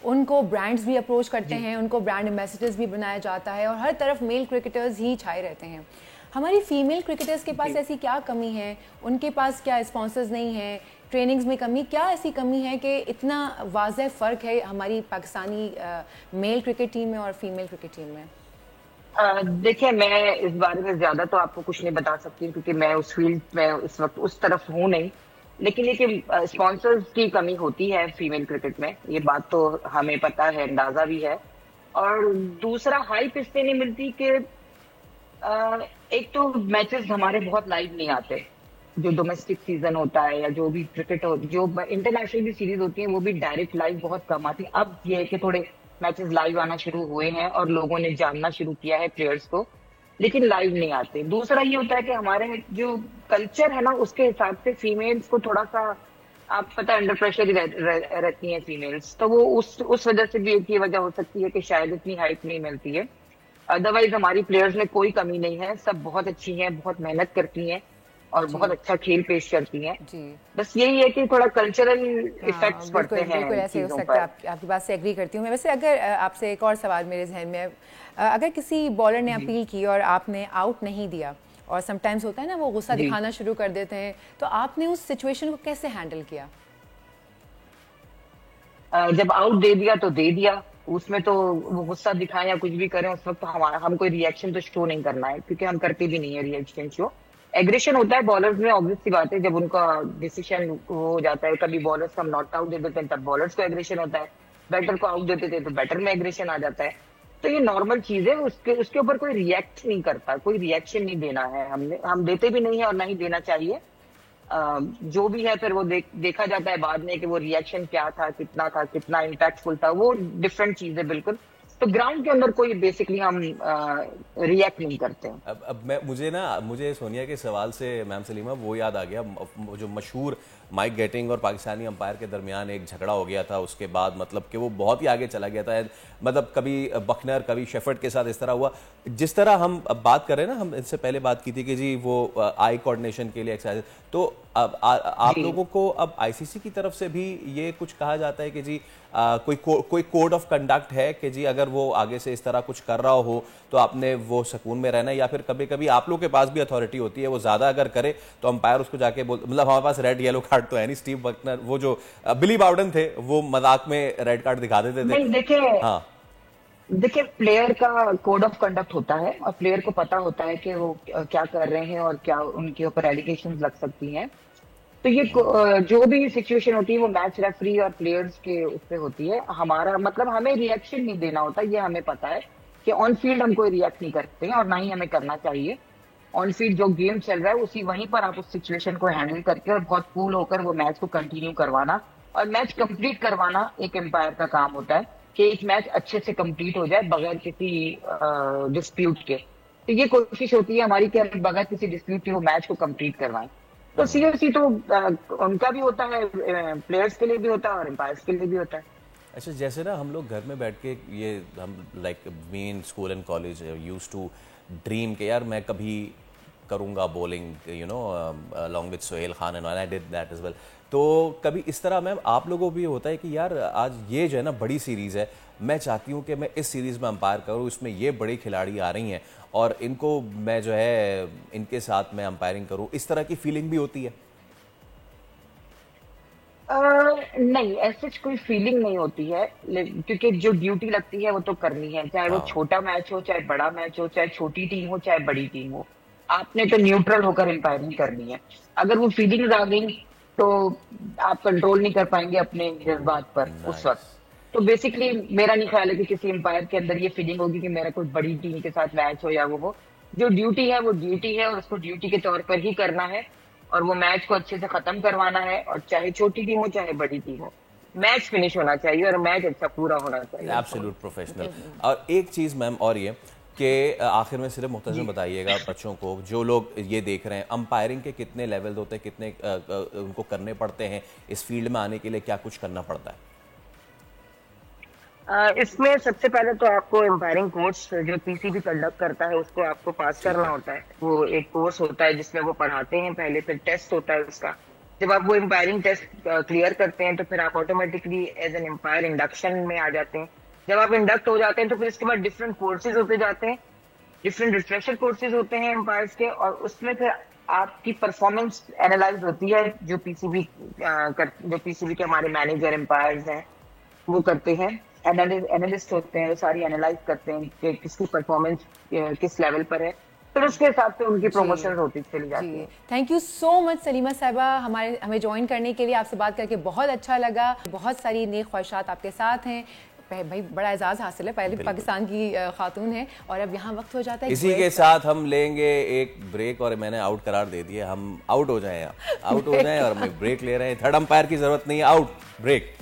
उनको ब्रांड्स भी अप्रोच करते हैं, उनको ब्रांड एम्बेसडर्स भी बनाया जाता है और हर तरफ मेल क्रिकेटर्स ही छाए रहते हैं। हमारी फीमेल क्रिकेटर्स के पास ऐसी क्या कमी है? उनके पास क्या स्पॉन्सर्स नहीं है, ट्रेनिंग्स में कमी, क्या ऐसी कमी है कि इतना वाज़ेह फ़र्क है हमारी पाकिस्तानी मेल क्रिकेट टीम में और फीमेल क्रिकेट टीम में? देखिए, मैं इस बारे में ज्यादा तो आपको कुछ नहीं बता सकती क्योंकि मैं उस फील्ड में इस वक्त उस तरफ हूँ नहीं, लेकिन ये कि स्पॉन्सर्स की कमी होती है फीमेल क्रिकेट में, ये बात तो हमें पता है, अंदाजा भी है। और दूसरा, हाइप इसलिए नहीं मिलती कि एक तो मैचेस हमारे बहुत लाइव नहीं आते, जो डोमेस्टिक सीजन होता है या जो भी क्रिकेट हो, जो इंटरनेशनल भी सीरीज होती है वो भी डायरेक्ट लाइव बहुत कम आती है। अब ये है कि थोड़े मैचेस लाइव आना शुरू हुए हैं और लोगों ने जानना शुरू किया है प्लेयर्स को, लेकिन लाइव नहीं आते। दूसरा ये होता है कि हमारे जो कल्चर है ना उसके हिसाब से फीमेल्स को थोड़ा सा, आप पता है, अंडर प्रेशर ही रहती हैं फीमेल्स, तो वो उस वजह से भी एक ही वजह हो सकती है कि शायद इतनी हाइप नहीं मिलती है। अदरवाइज हमारी प्लेयर्स में कोई कमी नहीं है, सब बहुत अच्छी हैं, बहुत मेहनत करती हैं और बहुत अच्छा खेल पेश करती हैं। बस यही है कि थोड़ा कल्चरल इफेक्ट्स पड़ते हैं। बिल्कुल ऐसे हो सकता है, आपकी बात से एग्री करती हूँ मैं। वैसे अगर आपसे एक और सवाल मेरे जहन में, अगर किसी बॉलर ने अपील की और आपने आउट नहीं दिया, और समटाइम्स होता है ना वो गुस्सा दिखाना शुरू कर देते हैं, तो आपने उस सिचुएशन को कैसे हैंडल किया? जब आउट दे दिया तो दे दिया, उसमें तो वो गुस्सा दिखाएं या कुछ भी करें उस वक्त तो हम कोई रिएक्शन तो शो नहीं करना है, क्योंकि हम करते भी नहीं है रिएक्शन शो। एग्रेशन होता है बॉलर्स में, ऑब्वियस सी बात है, जब उनका डिसीजन हो जाता है, कभी बॉलर्स को हम नॉट आउट दे देते हैं तब बॉलर्स को एग्रेशन होता है, बैटर को आउट देते थे तो बैटर में एग्रेशन आ जाता है। तो ये नॉर्मल चीज है, उसके ऊपर कोई रिएक्ट नहीं करता, कोई रिएक्शन नहीं देना है, हम देते भी नहीं है और ना ही देना चाहिए। जो भी है फिर वो देखा जाता है बाद में कि वो रिएक्शन क्या था, कितना इम्पैक्टफुल था, वो डिफरेंट चीज है बिल्कुल। तो ग्राउंड के अंदर कोई बेसिकली हम रिएक्ट नहीं करते हैं। अब मुझे सोनिया के सवाल से मैम सलीमा वो याद आ गया, जो मशहूर माइक गेटिंग और पाकिस्तानी अंपायर के दरमियान एक झगड़ा हो गया था, उसके बाद मतलब कि वो बहुत ही आगे चला गया था, मतलब कभी बखनर कभी शेफर्ड के साथ इस तरह हुआ। जिस तरह हम अब बात कर रहे हैं ना, हम इससे पहले बात की थी कि जी वो आई कोऑर्डिनेशन के लिए एक्सरसाइज, तो अब आप लोगों को अब आईसीसी की तरफ से भी ये कुछ कहा जाता है कि जी कोई कोड ऑफ कंडक्ट है कि जी अगर वो आगे से इस तरह कुछ कर रहा हो तो आपने वो सुकून में रहना है, या फिर कभी कभी आप लोग के पास भी अथॉरिटी होती है, वो ज्यादा अगर करे तो अंपायर उसको जाके बोल, मतलब हमारे पास रेड येलो कार्ड तो है नहीं, स्टीव बकनर वो जो बिली बाउडन थे वो मजाक में रेड कार्ड दिखा देते थे। देखिए प्लेयर का कोड ऑफ कंडक्ट होता है और प्लेयर को पता होता है कि वो क्या कर रहे हैं और क्या उनके ऊपर एलिगेशंस लग सकती हैं। तो ये जो भी सिचुएशन होती है वो मैच रेफरी और प्लेयर्स के उस पे होती है। हमारा मतलब हमें रिएक्शन नहीं देना होता, ये हमें पता है कि ऑन फील्ड हम कोई रिएक्ट नहीं करते हैं और ना ही हमें करना चाहिए। ऑन फील्ड जो गेम चल रहा है उसी वहीं पर आप उस सिचुएशन को हैंडल करके और बहुत कूल होकर वो मैच को कंटिन्यू करवाना और मैच कंप्लीट करवाना एक एम्पायर का काम होता है कि एक मैच अच्छे से कंप्लीट हो जाए बगैर किसी डिस्प्यूट के। तो ये कोशिश होती है हमारी कि हम बगैर किसी डिस्प्यूट के वो मैच को कंप्लीट करवाएं। तो सीओसी तो उनका भी होता है, प्लेयर्स के लिए भी होता है और एम्पायर्स के लिए भी होता है। अच्छा, जैसे ना हम लोग घर में बैठ के ये हम like me in school and college used to dream के यार मैं कभी करूँगा bowling, you know, along with Sohail Khan and I did that as well. तो कभी इस तरह मैम आप लोगों को भी होता है कि यार आज ये जो है ना बड़ी सीरीज़ है, मैं चाहती हूँ कि मैं इस सीरीज़ में अंपायर करूँ, इसमें ये बड़े खिलाड़ी आ रही हैं और इनको मैं जो है इनके साथ मैं अंपायरिंग करूँ, इस तरह की फीलिंग भी होती है? नहीं, ऐसे कोई फीलिंग नहीं होती है, क्योंकि जो ड्यूटी लगती है वो तो करनी है, चाहे वो छोटा मैच हो, चाहे बड़ा मैच हो, चाहे छोटी टीम हो, चाहे बड़ी टीम हो, आपने तो न्यूट्रल होकर एम्पायरिंग करनी है। अगर वो फीलिंग्स आ गई तो आप कंट्रोल नहीं कर पाएंगे अपने जज्बात पर उस वक्त। तो बेसिकली मेरा नहीं ख्याल है कि किसी एम्पायर के अंदर ये फीलिंग होगी कि मेरा कोई बड़ी टीम के साथ मैच हो या वो हो। जो ड्यूटी है वो ड्यूटी है और उसको ड्यूटी के तौर पर ही करना है और वो मैच को अच्छे से खत्म करवाना है, और चाहे छोटी टीम हो चाहे बड़ी टीम हो, मैच फिनिश होना चाहिए और मैच अच्छा पूरा होना चाहिए। Absolute professional. और एक चीज मैम और ये कि आखिर में सिर्फ मुख्तसर बताइएगा बच्चों को, जो लोग ये देख रहे हैं, अंपायरिंग के कितने लेवल होते हैं, कितने उनको करने पड़ते हैं, इस फील्ड में आने के लिए क्या कुछ करना पड़ता है? इसमें सबसे पहले तो आपको एम्पायरिंग कोर्स जो पीसीबी कंडक्ट करता है उसको आपको पास करना होता है। वो एक कोर्स होता है जिसमें वो पढ़ाते हैं पहले, फिर टेस्ट होता है उसका। जब आप वो एम्पायरिंग टेस्ट क्लियर करते हैं तो फिर आप automatically as an umpire induction में आ जाते हैं। जब आप इंडक्ट हो जाते हैं तो फिर इसके बाद डिफरेंट कोर्सेज होते जाते हैं, डिफरेंट रिफ्रेशर कोर्सेज होते हैं एम्पायर्स के, और उसमें फिर आपकी परफॉर्मेंस एनालाइज होती है। जो पीसीबी के हमारे मैनेजर एम्पायर्स हैं वो करते हैं, एनालिस्ट होते हैं, वो सारी एनालाइज करते हैं कि किसकी परफॉर्मेंस किस लेवल पर है, फिर उसके हिसाब से उनकी प्रमोशन होती चली जाती है। Thank you so much Salima साहिबा, हमें ज्वाइन करने के लिए। आपसे बात करके बहुत अच्छा लगा, बहुत सारी नेक ख्वाहिशात आपके साथ हैं। भाई बड़ा एजाज़ हासिल है, पहले पाकिस्तान की खातून है। और अब यहाँ वक्त हो जाता है इसी के साथ हम लेंगे एक ब्रेक, और मैंने आउट करार दे दिया, हम आउट हो जाएं, आउट हो जाएं, और हम एक ब्रेक ले रहे हैं। थर्ड अंपायर की जरूरत नहीं है, आउट, ब्रेक।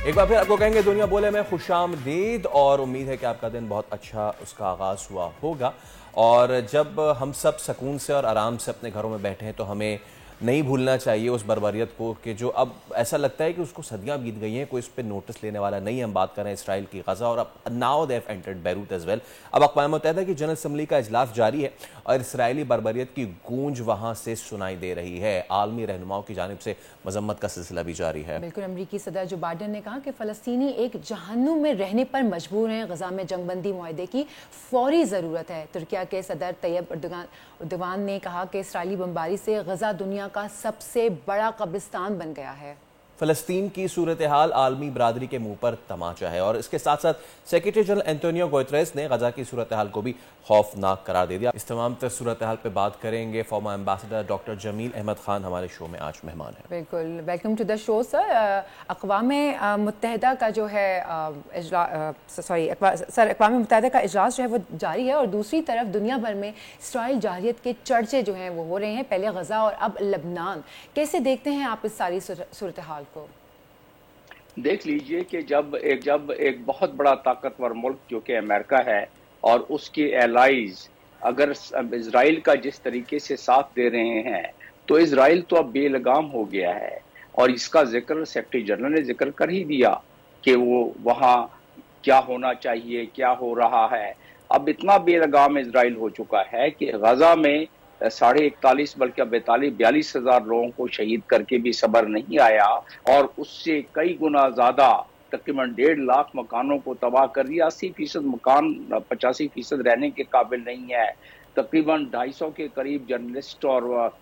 एक बार फिर आपको कहेंगे दुनिया बोले में खुशामदीद, और उम्मीद है कि आपका दिन बहुत अच्छा उसका आगाज हुआ होगा। और जब हम सब सुकून से और आराम से अपने घरों में बैठे हैं तो हमें नहीं भूलना चाहिए उस बर्बरियत को कि जो अब ऐसा लगता है कि उसको सदियां बीत गई हैं, कोई इस पर नोटिस लेने वाला नहीं। हम बात कर रहे हैं इसराइल की गजा, और अब now they have entered Beirut as well. अब अक़वाम मुत्तहिदा की जनरल असम्बली का इजलास जारी है और इसराइली बर्बरियत की गूंज वहां से सुनाई दे रही है। आलमी रहनुमाओं की जानिब से मजम्मत का सिलसिला भी जारी है। बिल्कुल, अमरीकी सदर जो बाइडेन ने कहा कि फ़लस्तीनी एक जहन्नुम में रहने पर मजबूर हैं, गजा में जंगबंदी मुआहदे की फौरी ज़रूरत है। तुर्किया के सदर तैयब अर्दोगान ने कहा कि इसराइली बमबारी से गजा दुनिया का सबसे बड़ा कब्रिस्तान बन गया है। फ़लस्तीन की सूरत हाल आलमी बरादरी के मुंह पर तमाचा है, और इसके साथ साथ सेक्रेटरी जनरल एंटोनियो गुतेरेस ने गजा की सूरत हाल को भी खौफनाक करार दे दिया। इस तमाम तर सूरत हाल पर बात करेंगे। Former ambassador doctor Jameel Ahmed Khan हमारे शो में आज मेहमान है। बिल्कुल, welcome to the show sir. अक़वाम मुत्तहिदा का जो है अक़वाम मुत्तहिदा का इजलास जो है वो जारी है, और दूसरी तरफ दुनिया भर में इसराइल जारहियत के चर्चे जो हैं वो हो रहे हैं, पहले गजा और अब लबनान। कैसे देखते हैं आप इस सारी सूरत हाल को? देख लीजिए कि जब एक बहुत बड़ा ताकतवर मुल्क जो कि अमेरिका है और उसके एलाइज अगर इजराइल का जिस तरीके से साथ दे रहे हैं, तो इजराइल तो अब बेलगाम हो गया है। और इसका जिक्र सेक्रेटरी जनरल ने जिक्र कर ही दिया कि वो वहाँ क्या होना चाहिए, क्या हो रहा है। अब इतना बेलगाम इजराइल हो चुका है कि गजा में 41.5 बल्कि 42,000 लोगों को शहीद करके भी सब्र नहीं आया, और उससे कई गुना ज्यादा तकरीबन 1.5 लाख मकानों को तबाह कर दिया। 80% मकान 85% रहने के काबिल नहीं है। तकरीबन 250 के करीब जर्नलिस्ट और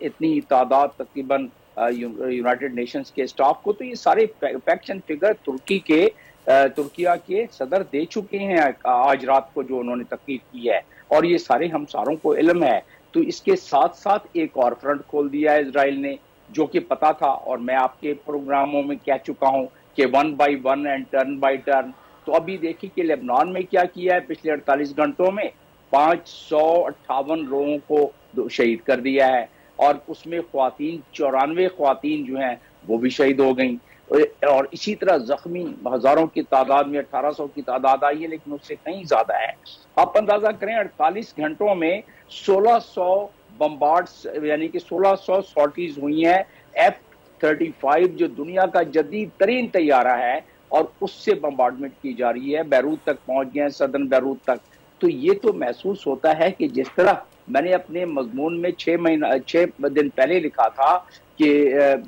इतनी तादाद तकरीबन यूनाइटेड नेशंस के स्टाफ को, तो ये सारे फैक्ट एंड फिगर तुर्किया के सदर दे चुके हैं आज रात को, जो उन्होंने तकरीर की है, और ये सारे हम सारों को इल्म है। तो इसके साथ साथ एक और फ्रंट खोल दिया है इजराइल ने, जो कि पता था, और मैं आपके प्रोग्रामों में कह चुका हूं कि 1 by 1 and turn by turn. तो अभी देखिए कि लेबनान में क्या किया है, पिछले 48 घंटों में 558 लोगों को शहीद कर दिया है, और उसमें ख्वातीन 94 ख्वातीन जो हैं वो भी शहीद हो गई, और इसी तरह जख्मी हजारों की तादाद में 1800 की तादाद आई है, लेकिन उससे कहीं ज्यादा है। आप अंदाजा करें 48 घंटों में 1600 बम्बार्ड्स यानी कि 1600 सॉर्टीज हुई हैं। F-35 जो दुनिया का जदीद तरीन तैयारा है, और उससे बम्बार्डमेंट की जा रही है। बैरूत तक पहुंच गए हैं, सदर्न बैरूत तक। तो ये तो महसूस होता है कि जिस तरह मैंने अपने मजमून में 6 दिन पहले लिखा था कि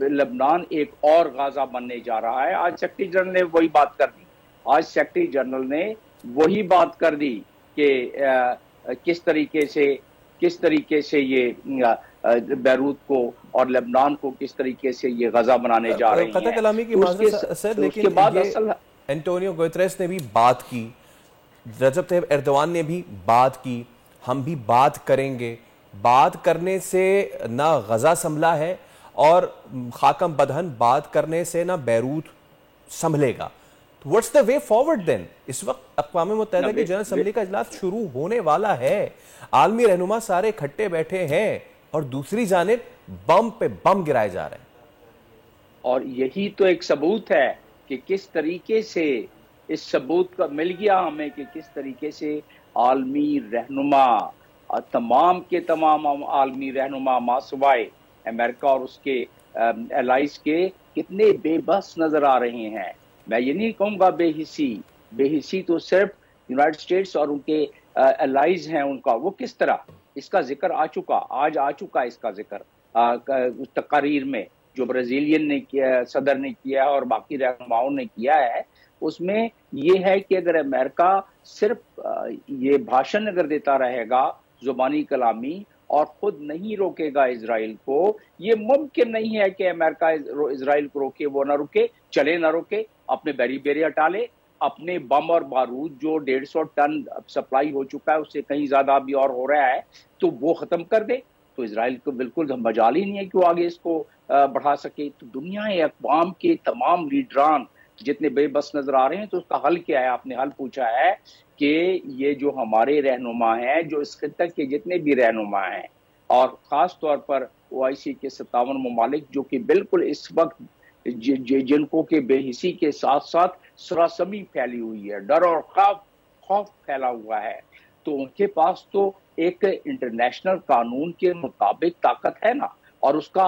लेबनान एक और गाजा बनने जा रहा है, आज सेक्रेटरी जनरल ने वही बात कर दी। आज सेक्रेटरी जनरल ने वही बात कर दी कि किस तरीके से ये बैरूत को और लेबनान को किस तरीके से ये गजा बनाने जा रहे हैं। कलामी की उसके बाद असल एंटोनियो गुतेरेस ने भी बात की, रजब तैयब एर्दोगान ने भी बात की, हम भी बात करेंगे। बात करने से ना गजा संभला है, और खाकम बदहन बात करने से ना बैरूत संभलेगा। What's the way forward then? इस वक्त अक़वाम मुत्तहिदा की जनरल असम्बली का इजलास शुरू होने वाला है, आलमी रहनुमा सारे इकट्ठे बैठे हैं, और दूसरी जानिब बम पे बम गिराए जा रहे हैं। और यही तो एक सबूत है कि किस तरीके से इस सबूत का मिल गया हमें कि किस तरीके से आलमी रहनुमा, तमाम के तमाम आलमी रहनुमा मासवाए अमेरिका और उसके एलाइज के कितने बेबस नजर आ रहे हैं। मैं ये नहीं कहूँगा बेहिसी तो सिर्फ यूनाइटेड स्टेट्स और उनके एलाइज हैं उनका, वो किस तरह इसका जिक्र आज आ चुका इसका जिक्र तकारीर में जो ब्राजीलियन ने किया, सदर ने किया और बाकी रहनुमाओं ने किया है। उसमें ये है कि अगर अमेरिका सिर्फ ये भाषण अगर देता रहेगा जुबानी कलामी और खुद नहीं रोकेगा इजराइल को, ये मुमकिन नहीं है कि अमेरिका इजराइल को रोके, वो ना रुके, चले ना रोके, अपने बैरी बेरे हटा ले, अपने बम और बारूद जो 150 टन सप्लाई हो चुका है उससे कहीं ज्यादा अभी और हो रहा है, तो वो खत्म कर दे, तो इसराइल को बिल्कुल मजाल ही नहीं है कि वो आगे इसको बढ़ा सके। तो दुनिया अक़वाम के तमाम लीडरान जितने बेबस नजर आ रहे हैं, तो उसका हल क्या है? आपने हल पूछा है कि ये जो हमारे रहनुमा हैं, जो इस खित्ते के जितने भी रहनुमा हैं, और खास तौर पर OIC के 57 ममालिक जो कि बिल्कुल इस वक्त जिनको के बेहिसी के साथ साथ सरासमी फैली हुई है, डर और खौफ फैला हुआ है, तो उनके पास तो एक इंटरनेशनल कानून के मुताबिक ताकत है ना। और उसका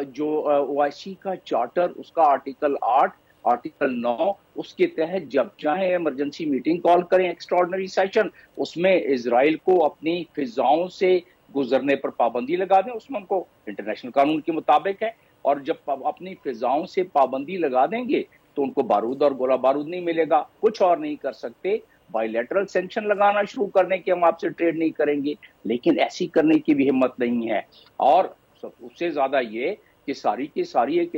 जो OIC का चार्टर, उसका आर्टिकल 8, आर्टिकल 9, उसके तहत जब चाहे इमरजेंसी मीटिंग कॉल करें, एक्स्ट्राऑर्डिनरी सेशन, उसमें इजराइल को अपनी फिजाओं से गुजरने पर पाबंदी लगा दें, उसमें उनको इंटरनेशनल कानून के मुताबिक है। और जब अपनी फिजाओं से पाबंदी लगा देंगे तो उनको बारूद और गोला बारूद नहीं मिलेगा, कुछ और नहीं कर सकते। बायलैटरल सैंक्शन लगाना शुरू करने के हम आपसे ट्रेड नहीं करेंगे, लेकिन ऐसी करने की भी हिम्मत नहीं है। और उससे ज्यादा ये कि सारी की सारी एक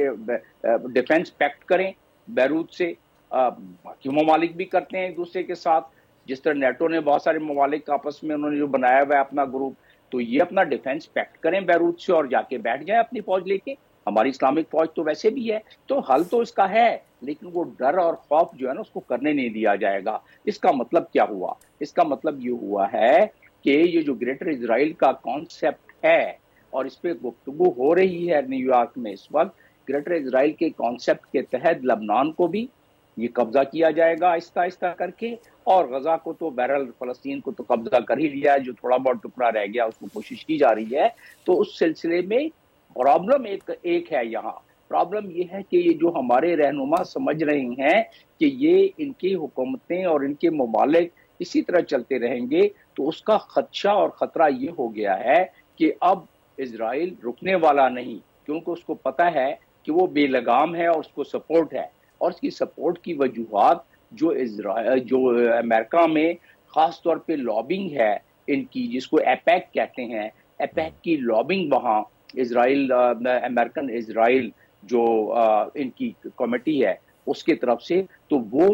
डिफेंस पैक्ट करें बैरूत से, बाकी ममालिक भी करते हैं एक दूसरे के साथ, जिस तरह नेटो ने बहुत सारे ममालिक आपस में उन्होंने जो बनाया हुआ है अपना ग्रुप, तो ये अपना डिफेंस पैक्ट करें बैरूत से और जाके बैठ जाए अपनी फौज लेके। हमारी इस्लामिक फौज तो वैसे भी है, तो हल तो इसका है, लेकिन वो डर और खौफ जो है ना उसको करने नहीं दिया जाएगा। इसका मतलब क्या हुआ? इसका मतलब ये हुआ है कि ये जो ग्रेटर इजराइल का कॉन्सेप्ट है, और इस पे गुफ्तगू हो रही है न्यूयॉर्क में इस वक्त, ग्रेटर इजराइल के कॉन्सेप्ट के तहत लबनान को भी ये कब्जा किया जाएगा आहिस्ता आहिस्ता करके, और गजा को तो बहरहाल फलस्तीन को तो कब्जा कर ही लिया है, जो थोड़ा बहुत टुकड़ा रह गया उसको कोशिश की जा रही है। तो उस सिलसिले में प्रॉब्लम एक है यहाँ। प्रॉब्लम ये है कि ये जो हमारे रहनुमा समझ रहे हैं कि ये इनकी हुकूमतें और इनके ममालिक इसी तरह चलते रहेंगे, तो उसका खदशा और खतरा ये हो गया है कि अब इजराइल रुकने वाला नहीं, क्योंकि उसको पता है कि वो बेलगाम है और उसको सपोर्ट है। और उसकी सपोर्ट की वजूहात जो अमेरिका में खास तौर पे लॉबिंग है इनकी, जिसको एपैक कहते हैं, एपैक की लॉबिंग वहाँ इजराइल, अमेरिकन इजराइल जो इनकी कमेटी है उसके तरफ से, तो वो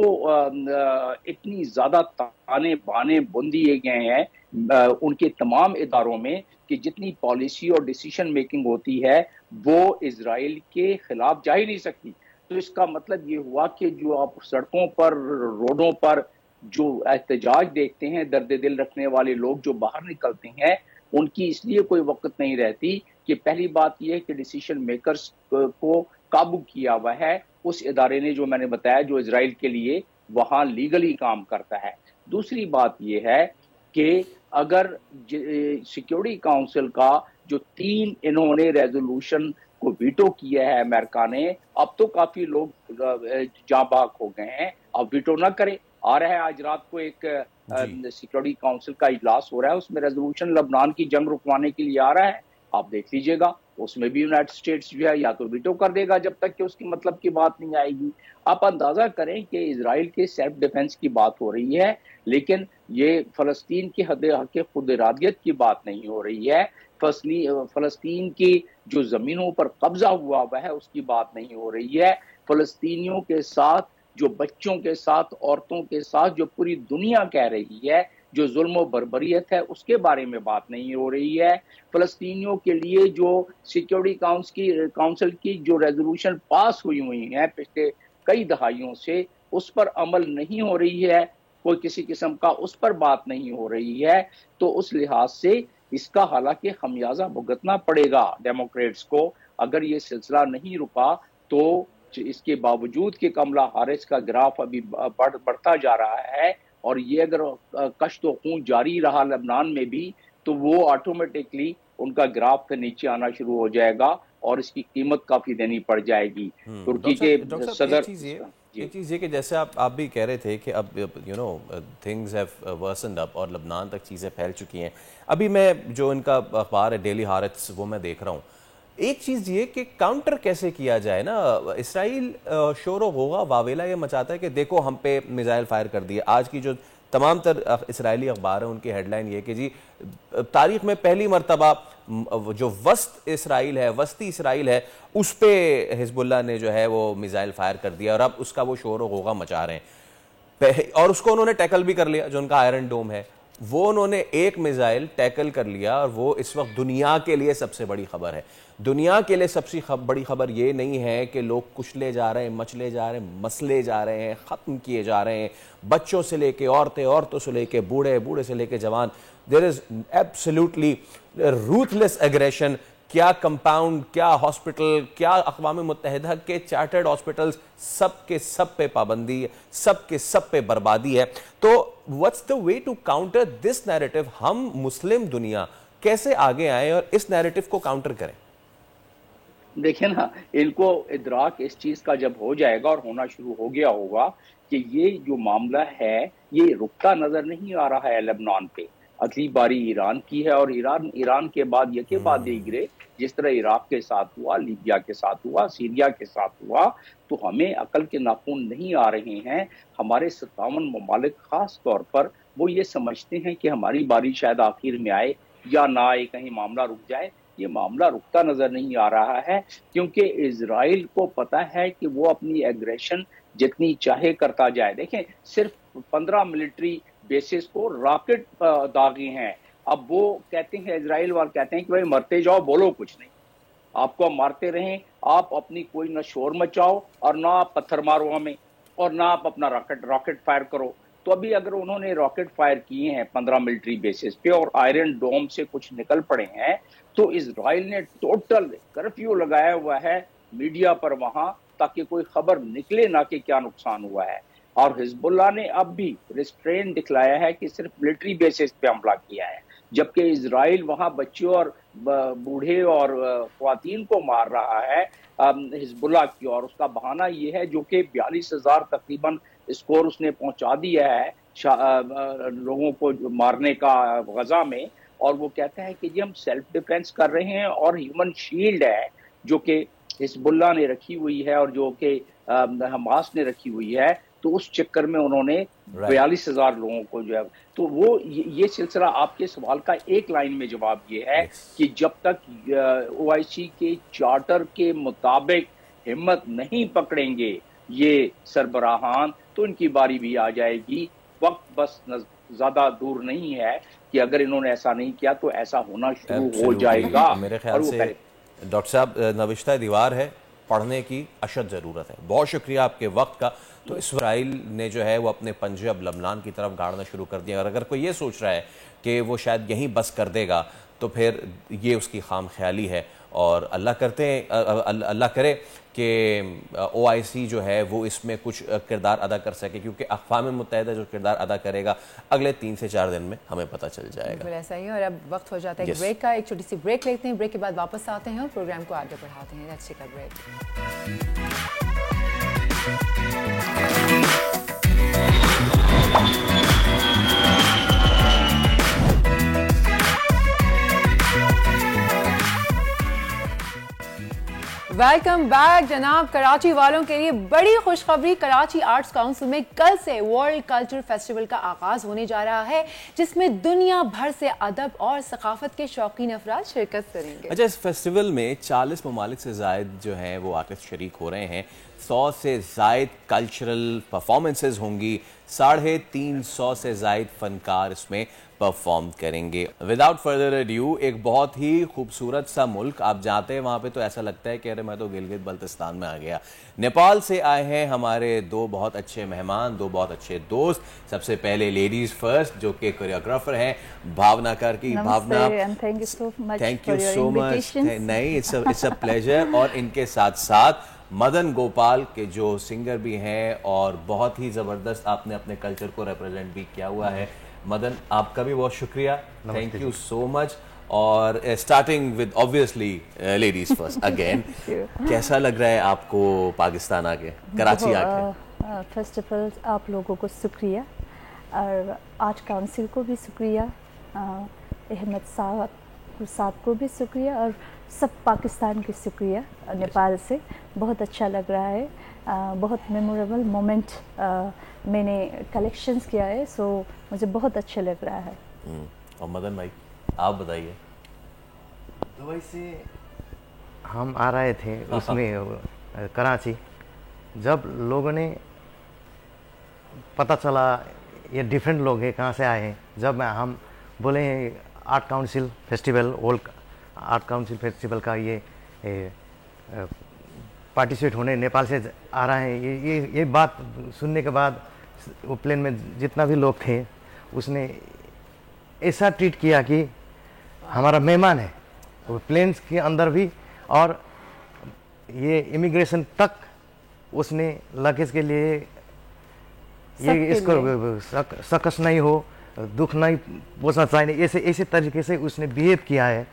इतनी ज्यादा ताने बाने बुन दिए गए हैं उनके तमाम इदारों में कि जितनी पॉलिसी और डिसीजन मेकिंग होती है वो इजराइल के खिलाफ जा ही नहीं सकती। तो इसका मतलब ये हुआ कि जो आप सड़कों पर, रोडों पर जो एहतजाज देखते हैं, दर्द दिल रखने वाले लोग जो बाहर निकलते हैं, उनकी इसलिए कोई वक्त नहीं रहती कि पहली बात यह है कि डिसीजन मेकर्स को काबू किया हुआ है उस इदारे ने जो मैंने बताया, जो इजराइल के लिए वहां लीगली काम करता है। दूसरी बात यह है कि अगर सिक्योरिटी काउंसिल का जो 3 इन्होंने रेजोल्यूशन को वीटो किया है अमेरिका ने, अब तो काफी लोग जाँ बाक हो गए हैं, अब वीटो ना करें। आ रहा है आज रात को एक सिक्योरिटी काउंसिल का इजलास हो रहा है, उसमें रेजोल्यूशन लबनान की जंग रुकवाने के लिए आ रहा है, आप देख लीजिएगा। उसमें भी यूनाइटेड स्टेट्स जो है या तो वीटो कर देगा जब तक कि उसकी मतलब की बात नहीं आएगी। आप अंदाजा करें कि इजराइल के सेल्फ डिफेंस की बात हो रही है, लेकिन ये फलस्तीन की हक खुद इरादियत की बात नहीं हो रही है। फलस्तीन की जो जमीनों पर कब्जा हुआ है उसकी बात नहीं हो रही है। फलस्तीनियों के साथ, जो बच्चों के साथ, औरतों के साथ जो पूरी दुनिया कह रही है जो जुल्म और बर्बरियत है, उसके बारे में बात नहीं हो रही है। फलस्तीनियों के लिए जो सिक्योरिटी काउंसिल की जो रेजोल्यूशन पास हुई हैं पिछले कई दहाइयों से, उस पर अमल नहीं हो रही है, कोई किसी किस्म का उस पर बात नहीं हो रही है। तो उस लिहाज से इसका हालांकि खमियाजा भुगतना पड़ेगा डेमोक्रेट्स को। अगर ये सिलसिला नहीं रुका तो इसके बावजूद कि कमला हारिस का ग्राफ अभी बढ़ता जा रहा है, और ये अगर कश्त व खून जारी रहा लबनान में भी, तो वो ऑटोमेटिकली उनका ग्राफ के नीचे आना शुरू हो जाएगा और इसकी कीमत काफी देनी पड़ जाएगी। तुर्की के सदर, एक चीज़ ये कि जैसे आप भी कह रहे थे कि अब थिंग्स हैव वर्सनड अप और लबनान तक चीज़ें फैल चुकी हैं। अभी मैं जो इनका अखबार है डेली हारत्स, वो मैं देख रहा हूँ। एक चीज़ ये कि काउंटर कैसे किया जाए ना, इसराइल शोर होगा वावेला ये मचाता है कि देखो हम पे मिसाइल फायर कर दिए। आज की जो तमाम तर इसराइली अखबार है उनकी हेडलाइन ये कि जी तारीख में पहली मरतबा जो वस्ती इसराइल है उस पे हिजबुल्लाह ने जो है वो मिसाइल फायर कर दिया और अब उसका वो शोर होगा मचा रहे हैं। और उसको उन्होंने टैकल भी कर लिया, जो उनका आयरन डोम है वो उन्होंने एक मिसाइल टैकल कर लिया, और वो इस वक्त दुनिया के लिए सबसे बड़ी खबर है। दुनिया के लिए सबसे बड़ी खबर ये नहीं है कि लोग कुचले जा रहे हैं, मचले जा रहे हैं, मसले जा रहे हैं, ख़त्म किए जा रहे हैं, बच्चों से लेके औरतें, औरतों से लेके बूढ़े, बूढ़े से लेके जवान। There is absolutely ruthless aggression. क्या कंपाउंड, क्या हॉस्पिटल, क्या अक़वाम मुत्तहिदा के चार्टर्ड हॉस्पिटल्स, सब के सब पे पाबंदी है, सब के सब पे बर्बादी है। तो what's the way to counter this narrative? हम मुस्लिम दुनिया कैसे आगे आए और इस नैरेटिव को काउंटर करें? देखिए ना, इनको इदराक इस चीज का जब हो जाएगा और होना शुरू हो गया होगा कि ये जो मामला है ये रुकता नजर नहीं आ रहा है लेबनान पे। अगली बारी ईरान की है, और ईरान के बाद ये के बाद ये गिरे, जिस तरह इराक के साथ हुआ, लीबिया के साथ हुआ, सीरिया के साथ हुआ। तो हमें अकल के नाखून नहीं आ रहे हैं। हमारे 57 ममालिक खास तौर पर वो ये समझते हैं कि हमारी बारी शायद आखिर में आए या ना आए, कहीं मामला रुक जाए। ये मामला रुकता नजर नहीं आ रहा है, क्योंकि इजराइल को पता है कि वो अपनी एग्रेशन जितनी चाहे करता जाए। देखें, सिर्फ 15 मिलिट्री बेसिस को रॉकेट दागे हैं। अब वो कहते हैं, इजराइल वाले कहते हैं कि भाई मरते जाओ, बोलो कुछ नहीं, आपको हम मारते रहें, आप अपनी कोई ना शोर मचाओ और ना आप पत्थर मारो हमें, और ना आप अपना रॉकेट फायर करो। तो अभी अगर उन्होंने रॉकेट फायर किए हैं 15 मिलिट्री बेसिस पे और आयरन डोम से कुछ निकल पड़े हैं, तो इजराइल ने टोटल कर्फ्यू लगाया हुआ है मीडिया पर वहां, ताकि कोई खबर निकले ना कि क्या नुकसान हुआ है। और हिजबुल्लाह ने अब भी रिस्ट्रेन दिखलाया है कि सिर्फ मिलिट्री बेसिस पे हमला किया है, जबकि इजराइल वहां बच्चों और बूढ़े और ख्वातीन को मार रहा है हिजबुल्लाह की। और उसका बहाना ये है, जो कि 42,000 तकरीबन स्कोर उसने पहुंचा दिया है लोगों को मारने का गजा में। और वो कहता है कि जी हम सेल्फ डिफेंस कर रहे हैं, और ह्यूमन शील्ड है जो कि हिजबुल्लाह ने रखी हुई है और जो कि हमास ने रखी हुई है। तो उस चक्कर में उन्होंने 42,000 लोगों को जो है, तो वो ये सिलसिला, आपके सवाल का एक लाइन में जवाब ये है कि जब तक OIC के चार्टर के मुताबिक हिम्मत नहीं पकड़ेंगे ये सरबराहान, तो इनकी बारी भी आ जाएगी। वक्त बस ज्यादा दूर नहीं है कि अगर इन्होंने ऐसा नहीं किया तो ऐसा होना शुरू हो जाएगा। मेरे ख्याल से डॉक्टर साहब, नविश्ता दीवार है, पढ़ने की अशद ज़रूरत है। बहुत शुक्रिया आपके वक्त का। तो इसराइल ने जो है वो अपने पंजे अब लबनान की तरफ गाड़ना शुरू कर दिया, और अगर कोई ये सोच रहा है कि वो शायद यहीं बस कर देगा, तो फिर ये उसकी खाम ख्याली है। और अल्लाह करे कि OIC जो है वो इसमें कुछ किरदार अदा कर सके, क्योंकि अक़वाम मुत्तहिदा जो किरदार अदा करेगा अगले 3 से 4 दिन में हमें पता चल जाएगा। बिल्कुल ऐसा ही है। और अब वक्त हो जाता है एक ब्रेक का। एक छोटी सी ब्रेक लेते हैं, ब्रेक के बाद वापस आते हैं और प्रोग्राम को आगे बढ़ाते हैं। Let's take a break. Welcome back जनाब। कराची वालों के लिए बड़ी खुशखबरी, कराची आर्ट्स काउंसिल में कल से वर्ल्ड कल्चर फेस्टिवल का आगाज होने जा रहा है, जिसमें दुनिया भर से अदब और सकाफत के शौकीन अफराद शिरकत करेंगे। अच्छा, इस फेस्टिवल में 40 ममालिक से जायद जो हैं वो आर्टिस्ट शरीक हो रहे हैं। 100 से जायद कल्चरल परफॉर्मेंसेज होंगी, 350 से जायद फनकार इसमें परफॉर्म करेंगे। विदाउट फर्दर अड्यू, एक बहुत ही खूबसूरत सा मुल्क, आप जाते हैं वहाँ पे तो ऐसा लगता है कि अरे मैं तो गिलगित बल्तिस्तान में आ गया। नेपाल से आए हैं हमारे 2 बहुत अच्छे मेहमान, 2 बहुत अच्छे दोस्त। सबसे पहले लेडीज फर्स्ट, जो कि कोरियोग्राफर हैं, Bhavna Karki. Bhavna, thank you so much. Thank you so much. नहीं, इट्स अ प्लेजर। और इनके साथ साथ मदन गोपाल के जो सिंगर भी हैं, और बहुत ही ज़बरदस्त आपने अपने कल्चर को रिप्रेजेंट भी किया हुआ है। मदन, आपका भी बहुत शुक्रिया, थैंक यू सो मच। और starting with obviously ladies first again, कैसा लग रहा है आपको पाकिस्तान आके, कराची आके? फर्स्ट ऑफ ऑल आप लोगों को शुक्रिया, और आज काउंसिल को भी शुक्रिया, अहमद साहब को भी शुक्रिया, और सब पाकिस्तान की शुक्रिया। नेपाल से बहुत अच्छा लग रहा है, बहुत मेमोरेबल मोमेंट मैंने कलेक्शंस किया है, सो मुझे बहुत अच्छा लग रहा है। और मदन भाई, आप बताइए। दुबई से हम आ रहे थे उसमें कराची, जब लोगों ने पता चला ये डिफरेंट लोग हैं, कहाँ से आए हैं। जब हम बोले art council festival, old art council festival का ये पार्टिसिपेट होने नेपाल से आ रहा है, ये बात सुनने के बाद वो प्लेन में जितना भी लोग थे उसने ऐसा ट्रीट किया कि हमारा मेहमान है। वो प्लेन के अंदर भी और ये इमिग्रेशन तक उसने लगेज के लिए ये इसको सकस नहीं हो, दुख नहीं पहुंचना चाहिए, ऐसे तरीके से उसने बिहेव किया है।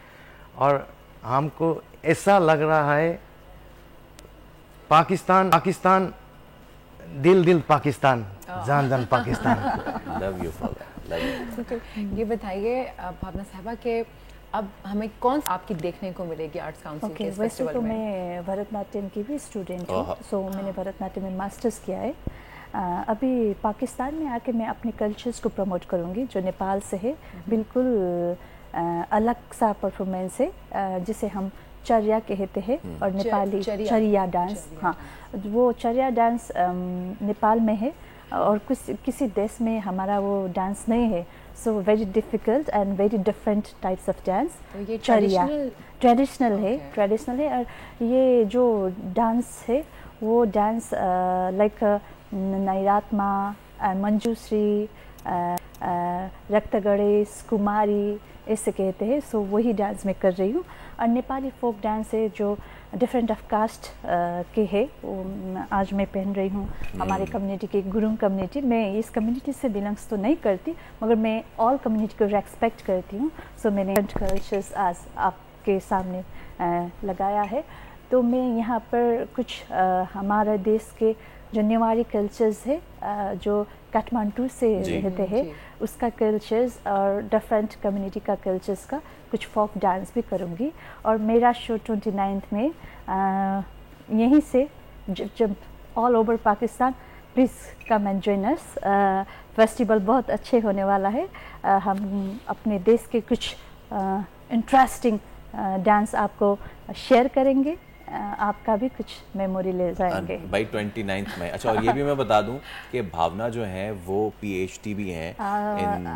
और हमको ऐसा लग रहा है पाकिस्तान दिल पाकिस्तान, जान Pakistan. Love you for that. ये बताइए भावना साहबा के अब हमें कौन आपकी देखने को मिलेगी आर्ट्स काउंसिल के इस वैसे फेस्टिवल तो में? मैं भरतनाट्यम की भी स्टूडेंट हूँ, सो मैंने भरतनाट्यम में मास्टर्स किया है। अभी पाकिस्तान में आके मैं अपने कल्चर्स को प्रमोट करूँगी जो नेपाल से है। बिल्कुल अलग सा परफॉर्मेंस है जिसे हम चर्या कहते हैं और नेपाली चरिया डांस। हाँ, वो चर्या डांस नेपाल में है और किसी देश में हमारा वो डांस नहीं है। So very difficult and very different types of dance. ये चरिया ट्रेडिशनल है और ये जो डांस है वो डांस लाइक नैरात्मा, मंजूश्री, रक्त गणेश, कुमारी ऐसे कहते हैं। सो वही डांस मैं कर रही हूँ। और नेपाली फोक डांस है जो डिफरेंट ऑफ कास्ट के है, वो आज मैं पहन रही हूँ। हमारे कम्युनिटी के गुरुंग कम्युनिटी, मैं इस कम्युनिटी से बिलोंग्स तो नहीं करती मगर मैं ऑल कम्युनिटी को रेस्पेक्ट करती हूँ। सो मैंने कल्चर्स आज आपके सामने लगाया है। तो मैं यहाँ पर कुछ हमारे देश के जो नेवारी कल्चर्स है जो काठमांडू से रहते हैं उसका कल्चर्स और डिफरेंट कम्युनिटी का कल्चर्स का कुछ फोक डांस भी करूँगी। और मेरा शो 29 में यहीं से जब all over Pakistan, please come and join us. Festival बहुत अच्छे होने वाला है। हम अपने देश के कुछ इंटरेस्टिंग डांस आपको शेयर करेंगे, आपका भी कुछ मेमोरी ले जाएंगे बाई 29 में। अच्छा, और ये भी मैं बता दूं कि भावना जो है वो PhD भी हैं।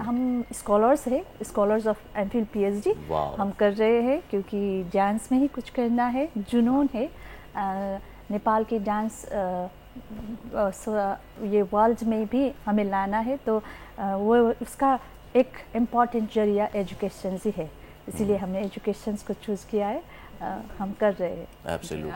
हम स्कॉलर्स है, स्कॉलर्स ऑफ एमफिल PhD हम कर रहे हैं क्योंकि डांस में ही कुछ करना है, जुनून है। नेपाल की डांस ये वर्ल्ड में भी हमें लाना है, तो वो उसका एक इम्पॉर्टेंट जरिया एजुकेशन ही है, इसीलिए हमने एजुकेशन को चूज़ किया है। हम कर रहे हैं। Absolutely.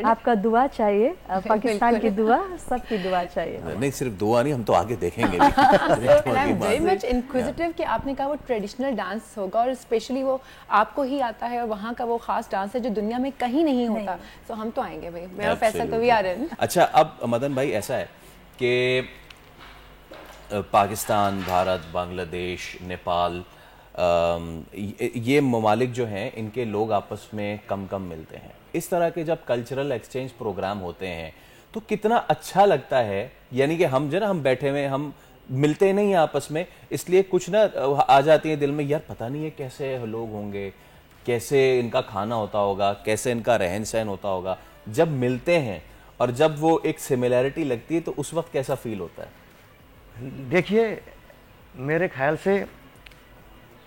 आपका दुआ चाहिए, पाकिस्तान की दुआ, सबकी दुआ चाहिए। नहीं, सिर्फ दुआ नहीं, हम तो आगे देखेंगे भी। वेरी मच इंक्विजिटिव कि आपने कहा वो ट्रेडिशनल डांस होगा और स्पेशली वो आपको ही आता है और वहाँ का वो खास डांस है जो दुनिया में कहीं नहीं होता। तो हम तो आएंगे भाई, मेरा फैसला तो भी आ रहे हैं। अच्छा, अब मदन भाई ऐसा है कि पाकिस्तान, भारत, बांग्लादेश, नेपाल, ये ममालिक जो हैं इनके लोग आपस में कम मिलते हैं। इस तरह के जब कल्चरल एक्सचेंज प्रोग्राम होते हैं तो कितना अच्छा लगता है। यानी कि हम जो ना, हम बैठे हुए, हम मिलते नहीं हैं आपस में, इसलिए कुछ ना आ जाती है दिल में, यार पता नहीं है कैसे लोग होंगे, कैसे इनका खाना होता होगा, कैसे इनका रहन सहन होता होगा। जब मिलते हैं और जब वो एक सिमिलैरिटी लगती है तो उस वक्त कैसा फील होता है? देखिए, मेरे ख्याल से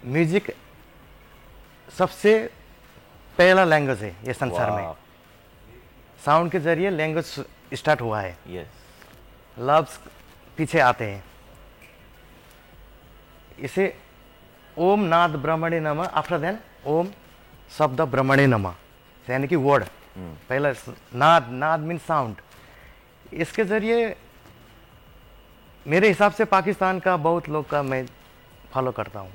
म्यूजिक सबसे पहला लैंग्वेज है ये संसार में। साउंड के जरिए लैंग्वेज स्टार्ट हुआ है। लफ्ज पीछे आते हैं। इसे ओम नाद ब्रह्मणे नमः, आफ्टर देन ओम शब्द ब्रह्मणे नमः, यानी कि वर्ड। पहला नाद मीन साउंड। इसके जरिए मेरे हिसाब से पाकिस्तान का बहुत लोग का मैं फॉलो करता हूँ।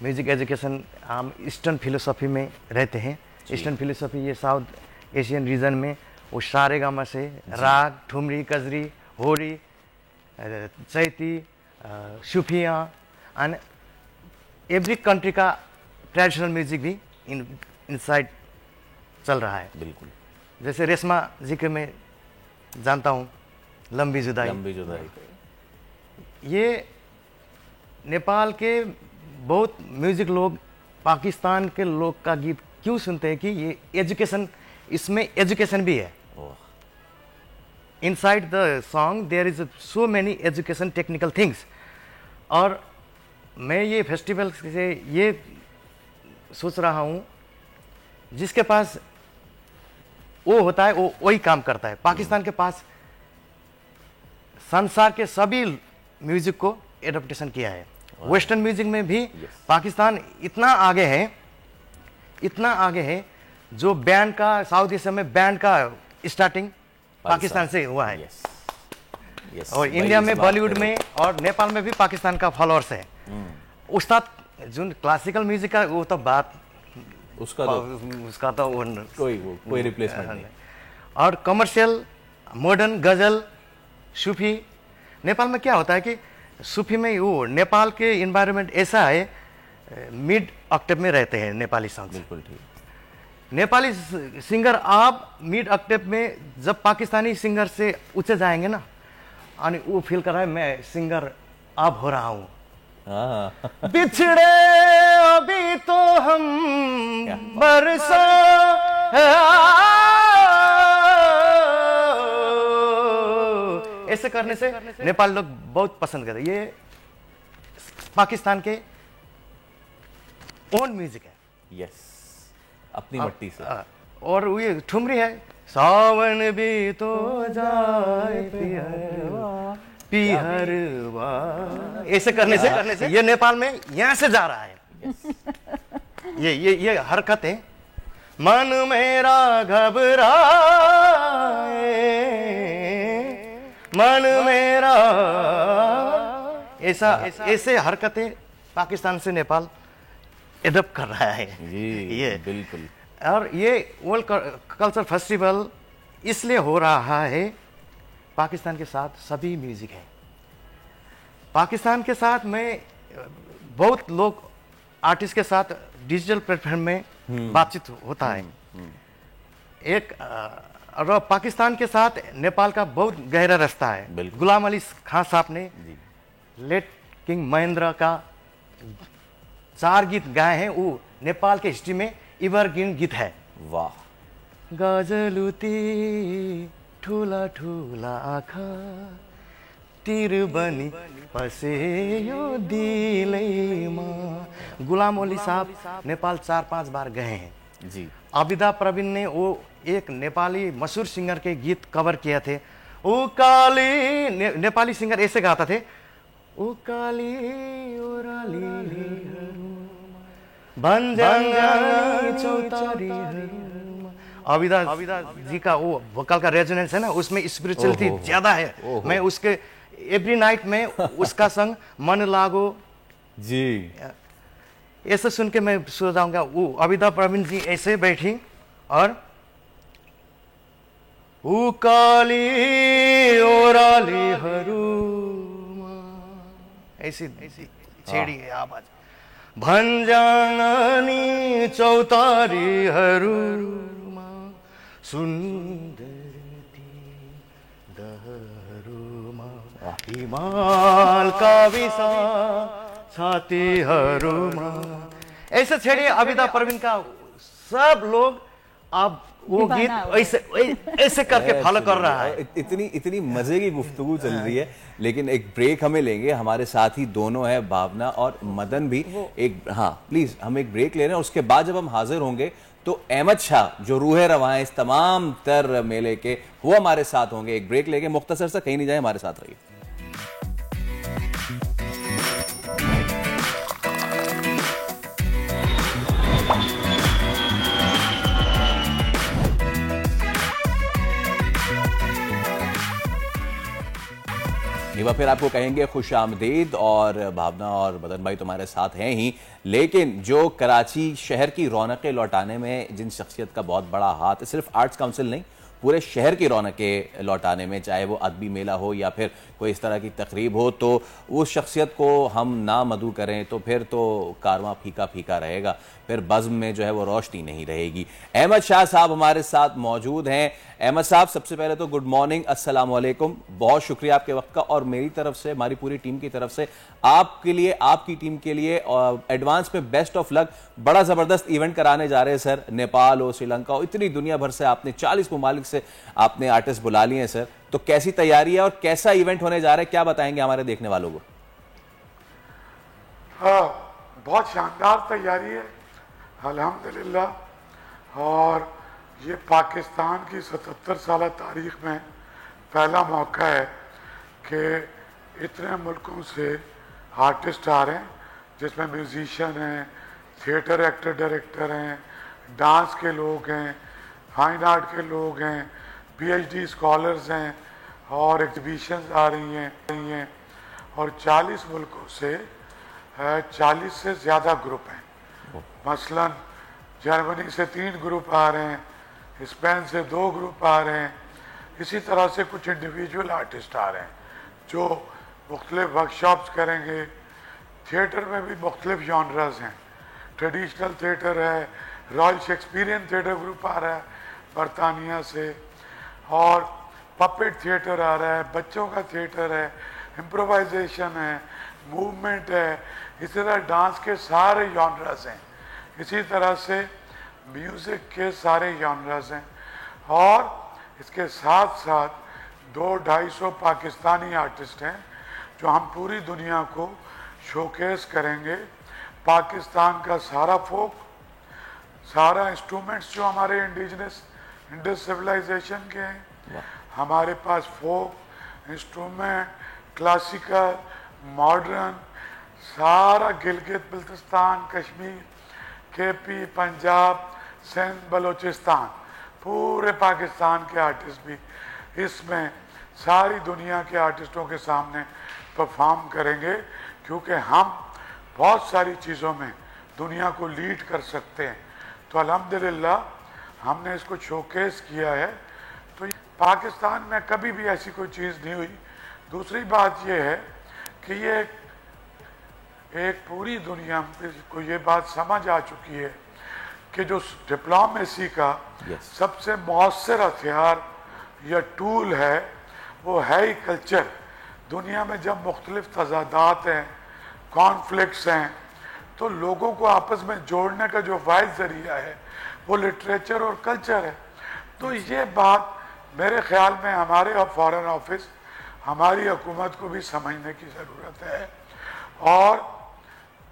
म्यूजिक एजुकेशन हम ईस्टर्न फिलोसफी में रहते हैं। ईस्टर्न फिलोसफी ये साउथ एशियन रीजन में वो सारेगामा से राग, ठुमरी, कजरी, होरी, चैती, सूफिया एंड एवरी कंट्री का ट्रेडिशनल म्यूजिक भी इनसाइड चल रहा है। बिल्कुल। जैसे रेशमा जी के मैं जानता हूँ, लंबी जुदाई। ये नेपाल के बहुत म्यूजिक लोग पाकिस्तान के लोग का गीत क्यों सुनते हैं कि ये एजुकेशन, इसमें एजुकेशन भी है। inside the song there is so many education technical things. और मैं ये फेस्टिवल से ये सोच रहा हूँ, जिसके पास वो होता है वो वही काम करता है। पाकिस्तान के पास संसार के सभी म्यूजिक को एडप्टेशन किया है। वेस्टर्न म्यूजिक में भी पाकिस्तान इतना आगे है, इतना आगे है, जो बैंड का साउथ एशिया में बैंड का स्टार्टिंग पाकिस्तान से हुआ है। और इंडिया में, बॉलीवुड में और नेपाल में भी पाकिस्तान का फॉलोअर्स है। उस्ताद जो क्लासिकल म्यूजिक का वो तो बात उसका तो कोई रिप्लेसमेंट नहीं। और कमर्शियल, मॉडर्न, गजल, सूफी, नेपाल में क्या होता है कि सूफी में वो नेपाल के इन्वायरमेंट ऐसा है, मिड ऑक्टेव में रहते हैं नेपाली सॉन्ग। बिल्कुल ठीक। नेपाली सिंगर आप मिड ऑक्टेव में जब पाकिस्तानी सिंगर से ऊंचे जाएंगे ना, और वो फील कर रहा है मैं सिंगर अब हो रहा हूँ। बिछड़े अभी तो हम बरसों, ऐसे करने से नेपाल लोग बहुत पसंद करते हैं। ये पाकिस्तान के ओन म्यूजिक है। यस, अपनी मट्टी से। और ये ठुमरी है, सावन भी तो जाए पिहरवा पिहरवा, ऐसे करने से ये नेपाल में यहाँ से जा रहा है। ये हरकत है। मन मेरा घबराए, मन मेरा, ऐसे हरकतें पाकिस्तान से नेपाल एडप्ट कर रहा है। ये बिल्कुल। और ये वर्ल्ड कल्चर फेस्टिवल इसलिए हो रहा है, पाकिस्तान के साथ सभी म्यूजिक है। पाकिस्तान के साथ में बहुत लोग आर्टिस्ट के साथ डिजिटल प्लेटफॉर्म में बातचीत होता है। एक और पाकिस्तान के साथ नेपाल का बहुत गहरा रास्ता है। गुलाम अली खान साहब ने लेट किंग महेंद्र का 4 गीत गाए हैं, वो नेपाल के हिस्ट्री में एवरग्रीन गीत है। वाह। गजलुती ठुला ठुला आँखा तिर बनी पसे यो दिलैमा। गुलाम अली साहब नेपाल 4-5 बार गए हैं जी। आबिदा प्रवीण ने वो एक नेपाली मशहूर सिंगर के गीत कवर किए थे। ओ काली, नेपाली सिंगर ऐसे गाता थे, ओ काली ओराली भंजानी चौतारी। आबिदा जी का वो वोकल का रेजोनेंस है ना, उसमें स्पिरिचुअलिटी ज्यादा है। मैं उसके एवरी नाइट में उसका संग मन लागो जी, ऐसे सुन के मैं सो जाऊंगा। वो आबिदा प्रवीण जी ऐसे बैठी और ऊ काली ओराली हरूमा, ऐसी छेड़ी है आवाज। भंजानी चौतारी हरूमा सुंदरती दहरूमा हिमाल का विसा छातीहरूमा, ऐसे छेड़िए आबिदा प्रवीण का। सब लोग अब वो गीत ऐसे करके फॉलो कर रहा है। इतनी मजे की गुफ्तगू चल रही है, लेकिन एक ब्रेक हमें लेंगे। हमारे साथ ही दोनों है, भावना और मदन भी। एक प्लीज हम एक ब्रेक ले रहे हैं। उसके बाद जब हम हाजिर होंगे तो अहमद शाह जो रूह रवां है इस तमाम तर मेले के, वो हमारे साथ होंगे। एक ब्रेक लेके मुख्तसर सा, कहीं नहीं जाए, हमारे साथ रहिए। एक बार फिर आपको कहेंगे खुश आमदीद। और भावना और मदन भाई तुम्हारे साथ हैं ही, लेकिन जो कराची शहर की रौनकें लौटाने में जिन शख्सियत का बहुत बड़ा हाथ है, सिर्फ आर्ट्स काउंसिल नहीं, पूरे शहर की रौनकें लौटाने में, चाहे वो अदबी मेला हो या फिर कोई इस तरह की तकरीब हो, तो उस शख्सियत को हम ना मदू करें तो फिर तो कारवां फीका फीका रहेगा, फिर बज़्म में जो है वो रोशनी नहीं रहेगी। अहमद शाह साहब हमारे साथ मौजूद हैं। अहमद साहब, सबसे पहले तो गुड मॉर्निंग, अस्सलाम वालेकुम, बहुत शुक्रिया आपके वक्त का। और मेरी तरफ से, हमारी पूरी टीम की तरफ से आपके लिए, आपकी टीम के लिए एडवांस में बेस्ट ऑफ लक। बड़ा ज़बरदस्त इवेंट कराने जा रहे हैं सर। नेपाल हो, श्रीलंका हो, इतनी दुनिया भर से आपने 40 ममालिक से आपने आर्टिस्ट बुला लिए हैं सर, तो कैसी तैयारी है और कैसा इवेंट होने जा रहा है, क्या बताएंगे हमारे देखने वालों को? हाँ, बहुत शानदार तैयारी है अल्हम्दुलिल्लाह। और ये पाकिस्तान की 77 साल तारीख में पहला मौका है कि इतने मुल्कों से आर्टिस्ट आ रहे हैं, जिसमें म्यूजिशियन हैं, थिएटर एक्टर डायरेक्टर हैं, डांस के लोग हैं, फाइन आर्ट के लोग हैं, पीएचडी स्कॉलर्स हैं, और एग्जीबिशंस आ रही हैं और 40 मुल्कों से 40 से ज़्यादा ग्रुप हैं। मसलन जर्मनी से 3 ग्रुप आ रहे हैं, स्पेन से 2 ग्रुप आ रहे हैं, इसी तरह से कुछ इंडिविजुअल आर्टिस्ट आ रहे हैं जो मुख्तलिफ वर्कशॉप्स करेंगे। थिएटर में भी मुख्तलिफ जॉनर्स हैं, ट्रेडिशनल थिएटर है, रॉयल शेक्सपियरियन थिएटर ग्रुप आ रहा है बरतानिया से, और पपेट थिएटर आ रहा है, बच्चों का थिएटर है, इम्प्रोवाइजेशन है, मूवमेंट है, इसी तरह डांस के सारे जॉनर्स हैं, इसी तरह से म्यूज़िक के सारे जॉनर्स हैं। और इसके साथ साथ 200-250 पाकिस्तानी आर्टिस्ट हैं जो हम पूरी दुनिया को शोकेस करेंगे। पाकिस्तान का सारा फोक, सारा इंस्ट्रूमेंट्स जो हमारे इंडस सिविलाइजेशन के हैं, हमारे पास फोक इंस्ट्रूमेंट, क्लासिकल, मॉडर्न, सारा गिलगित बल्तिस्तान, कश्मीर, केपी, पंजाब, सिंध, बलूचिस्तान, पूरे पाकिस्तान के आर्टिस्ट भी इसमें सारी दुनिया के आर्टिस्टों के सामने परफॉर्म करेंगे, क्योंकि हम बहुत सारी चीज़ों में दुनिया को लीड कर सकते हैं। तो अल्हम्दुलिल्लाह हमने इसको शोकेस किया है। तो पाकिस्तान में कभी भी ऐसी कोई चीज़ नहीं हुई। दूसरी बात यह है कि ये एक पूरी दुनिया को ये बात समझ आ चुकी है कि जो डिप्लोमेसी का सबसे मौसर हथियार या टूल है वो है ही कल्चर। दुनिया में जब मुख्तलिफ तजादात हैं, कॉन्फ्लिक्ट्स हैं, तो लोगों को आपस में जोड़ने का जो वाहिद ज़रिया है वो लिटरेचर और कल्चर है। तो ये बात मेरे ख्याल में हमारे फॉरेन ऑफिस, हमारी हुकूमत को भी समझने की ज़रूरत है। और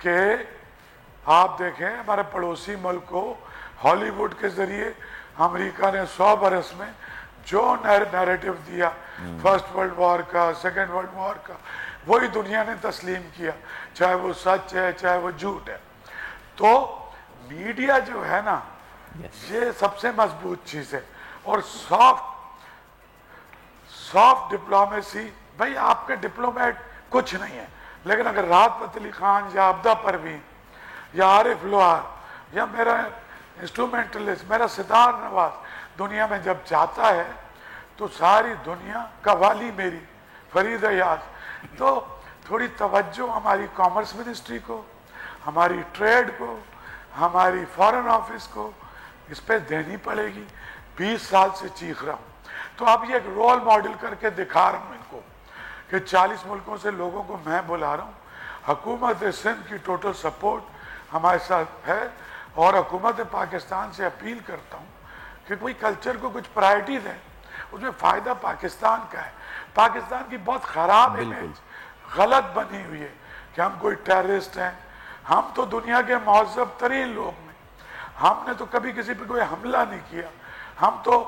कि आप देखें हमारे पड़ोसी मुल्क को हॉलीवुड के ज़रिए अमेरिका ने 100 बरस में जो नैरेटिव दिया फर्स्ट वर्ल्ड वॉर का, सेकेंड वर्ल्ड वॉर का, वही दुनिया ने तस्लीम किया, चाहे वो सच है चाहे वो झूठ है। तो मीडिया जो है ना, ये सबसे मजबूत चीज़ है। और सॉफ्ट डिप्लोमेसी, भाई आपके डिप्लोमेट कुछ नहीं है, लेकिन अगर राहत फ़तेह अली खान या अब्दा परवीन या आरिफ लोहार या मेरा इंस्ट्रूमेंटलिस्ट, मेरा सितार नवाज दुनिया में जब जाता है तो सारी दुनिया कवाली मेरी फरीद अयाज। तो थोड़ी तवज्जो हमारी कॉमर्स मिनिस्ट्री को, हमारी ट्रेड को, हमारी फॉरेन ऑफिस को इस पर देनी पड़ेगी। 20 साल से चीख रहा हूँ, तो अब ये एक रोल मॉडल करके दिखा रहा हूँ इनको कि 40 मुल्कों से लोगों को मैं बुला रहा हूँ। हुकूमत सिंध की टोटल सपोर्ट हमारे साथ है और हुकूमत पाकिस्तान से अपील करता हूँ कि कोई कल्चर को कुछ प्रायोरिटी दें, उसमें फ़ायदा पाकिस्तान का है। पाकिस्तान की बहुत ख़राब इमेज गलत बनी हुई है कि हम कोई टेररिस्ट हैं। हम तो दुनिया के महज़ब तरीन लोग हैं, हमने तो कभी किसी पर कोई हमला नहीं किया। हम तो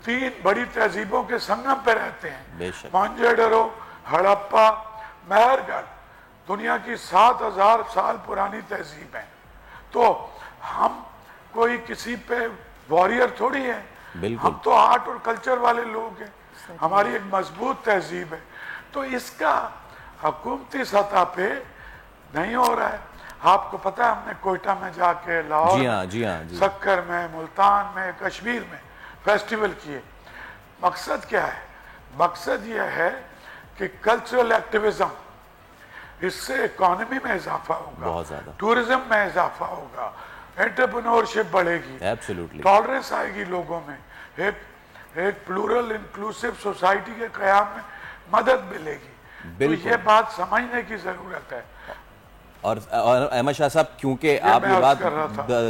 3 बड़ी तहजीबों के संगम पे रहते हैं, मोहनजोदड़ो, हड़प्पा, मेहरगढ़, दुनिया की 7000 साल पुरानी तहजीब है। तो हम कोई किसी पे वॉरियर थोड़ी है, हम तो आर्ट और कल्चर वाले लोग हैं, हमारी एक मजबूत तहजीब है। तो इसका हुकूमती सतह पे नहीं हो रहा है। आपको पता है हमने कोयटा में जाके, लाहौर, सक्कर में, मुल्तान में, कश्मीर में फेस्टिवल किए। मकसद क्या है? मकसद यह है कि कल्चरल एक्टिविज्म, इससे इकोनॉमी में इजाफा होगा, टूरिज्म में इजाफा होगा, एंटरप्रेन्योरशिप बढ़ेगी, टॉलरेंस आएगी लोगों में, एक प्लूरल इंक्लूसिव सोसाइटी के क़याम में मदद मिलेगी। तो ये बात समझने की ज़रूरत है। और अहमद शाह साहब, क्योंकि आप ये बात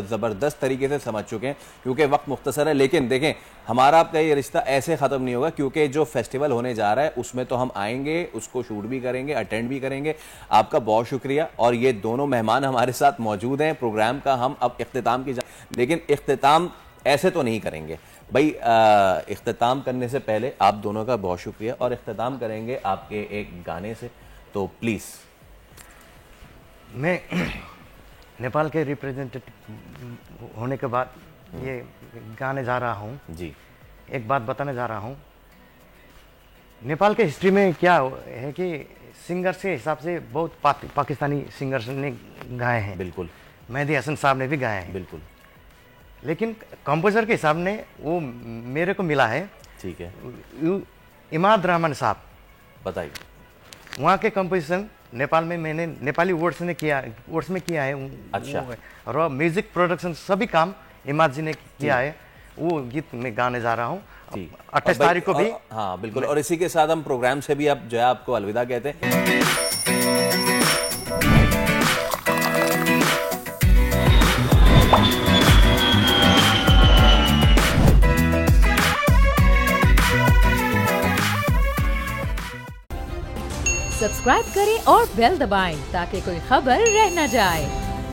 ज़बरदस्त तरीके से समझ चुके हैं, क्योंकि वक्त मुख्तसर है, लेकिन देखें हमारा आपका ये रिश्ता ऐसे ख़त्म नहीं होगा, क्योंकि जो फेस्टिवल होने जा रहा है उसमें तो हम आएंगे, उसको शूट भी करेंगे, अटेंड भी करेंगे। आपका बहुत शुक्रिया। और ये दोनों मेहमान हमारे साथ मौजूद हैं प्रोग्राम का। हम अब इख्तिताम की लेकिन इख्तिताम ऐसे तो नहीं करेंगे भाई। इख्तिताम करने से पहले आप दोनों का बहुत शुक्रिया, और इख्तिताम करेंगे आपके एक गाने से। तो प्लीज़। मैं नेपाल के रिप्रेजेंटेटिव होने के बाद ये गाने जा रहा हूँ जी। एक बात बताने जा रहा हूँ। नेपाल के हिस्ट्री में क्या है कि सिंगर्स के हिसाब से बहुत पाकिस्तानी सिंगर्स ने गाए हैं। बिल्कुल। मेहदी हसन साहब ने भी गाए हैं। बिल्कुल। लेकिन कंपोजर के हिसाब ने वो मेरे को मिला है। ठीक है। इमाद रहमान साहब। बताइए। वहाँ के कंपोजिशन नेपाल में मैंने नेपाली वर्ड्स में किया है। अच्छा। और म्यूजिक प्रोडक्शन सभी काम इमाद जी ने किया है। वो गीत मैं गाने जा रहा हूँ 28 तारीख को भी। हाँ बिल्कुल। और इसी के साथ हम प्रोग्राम से भी अब जो है आपको अलविदा कहते हैं। सब्सक्राइब करें और बेल दबाएं ताकि कोई खबर रह न जाए।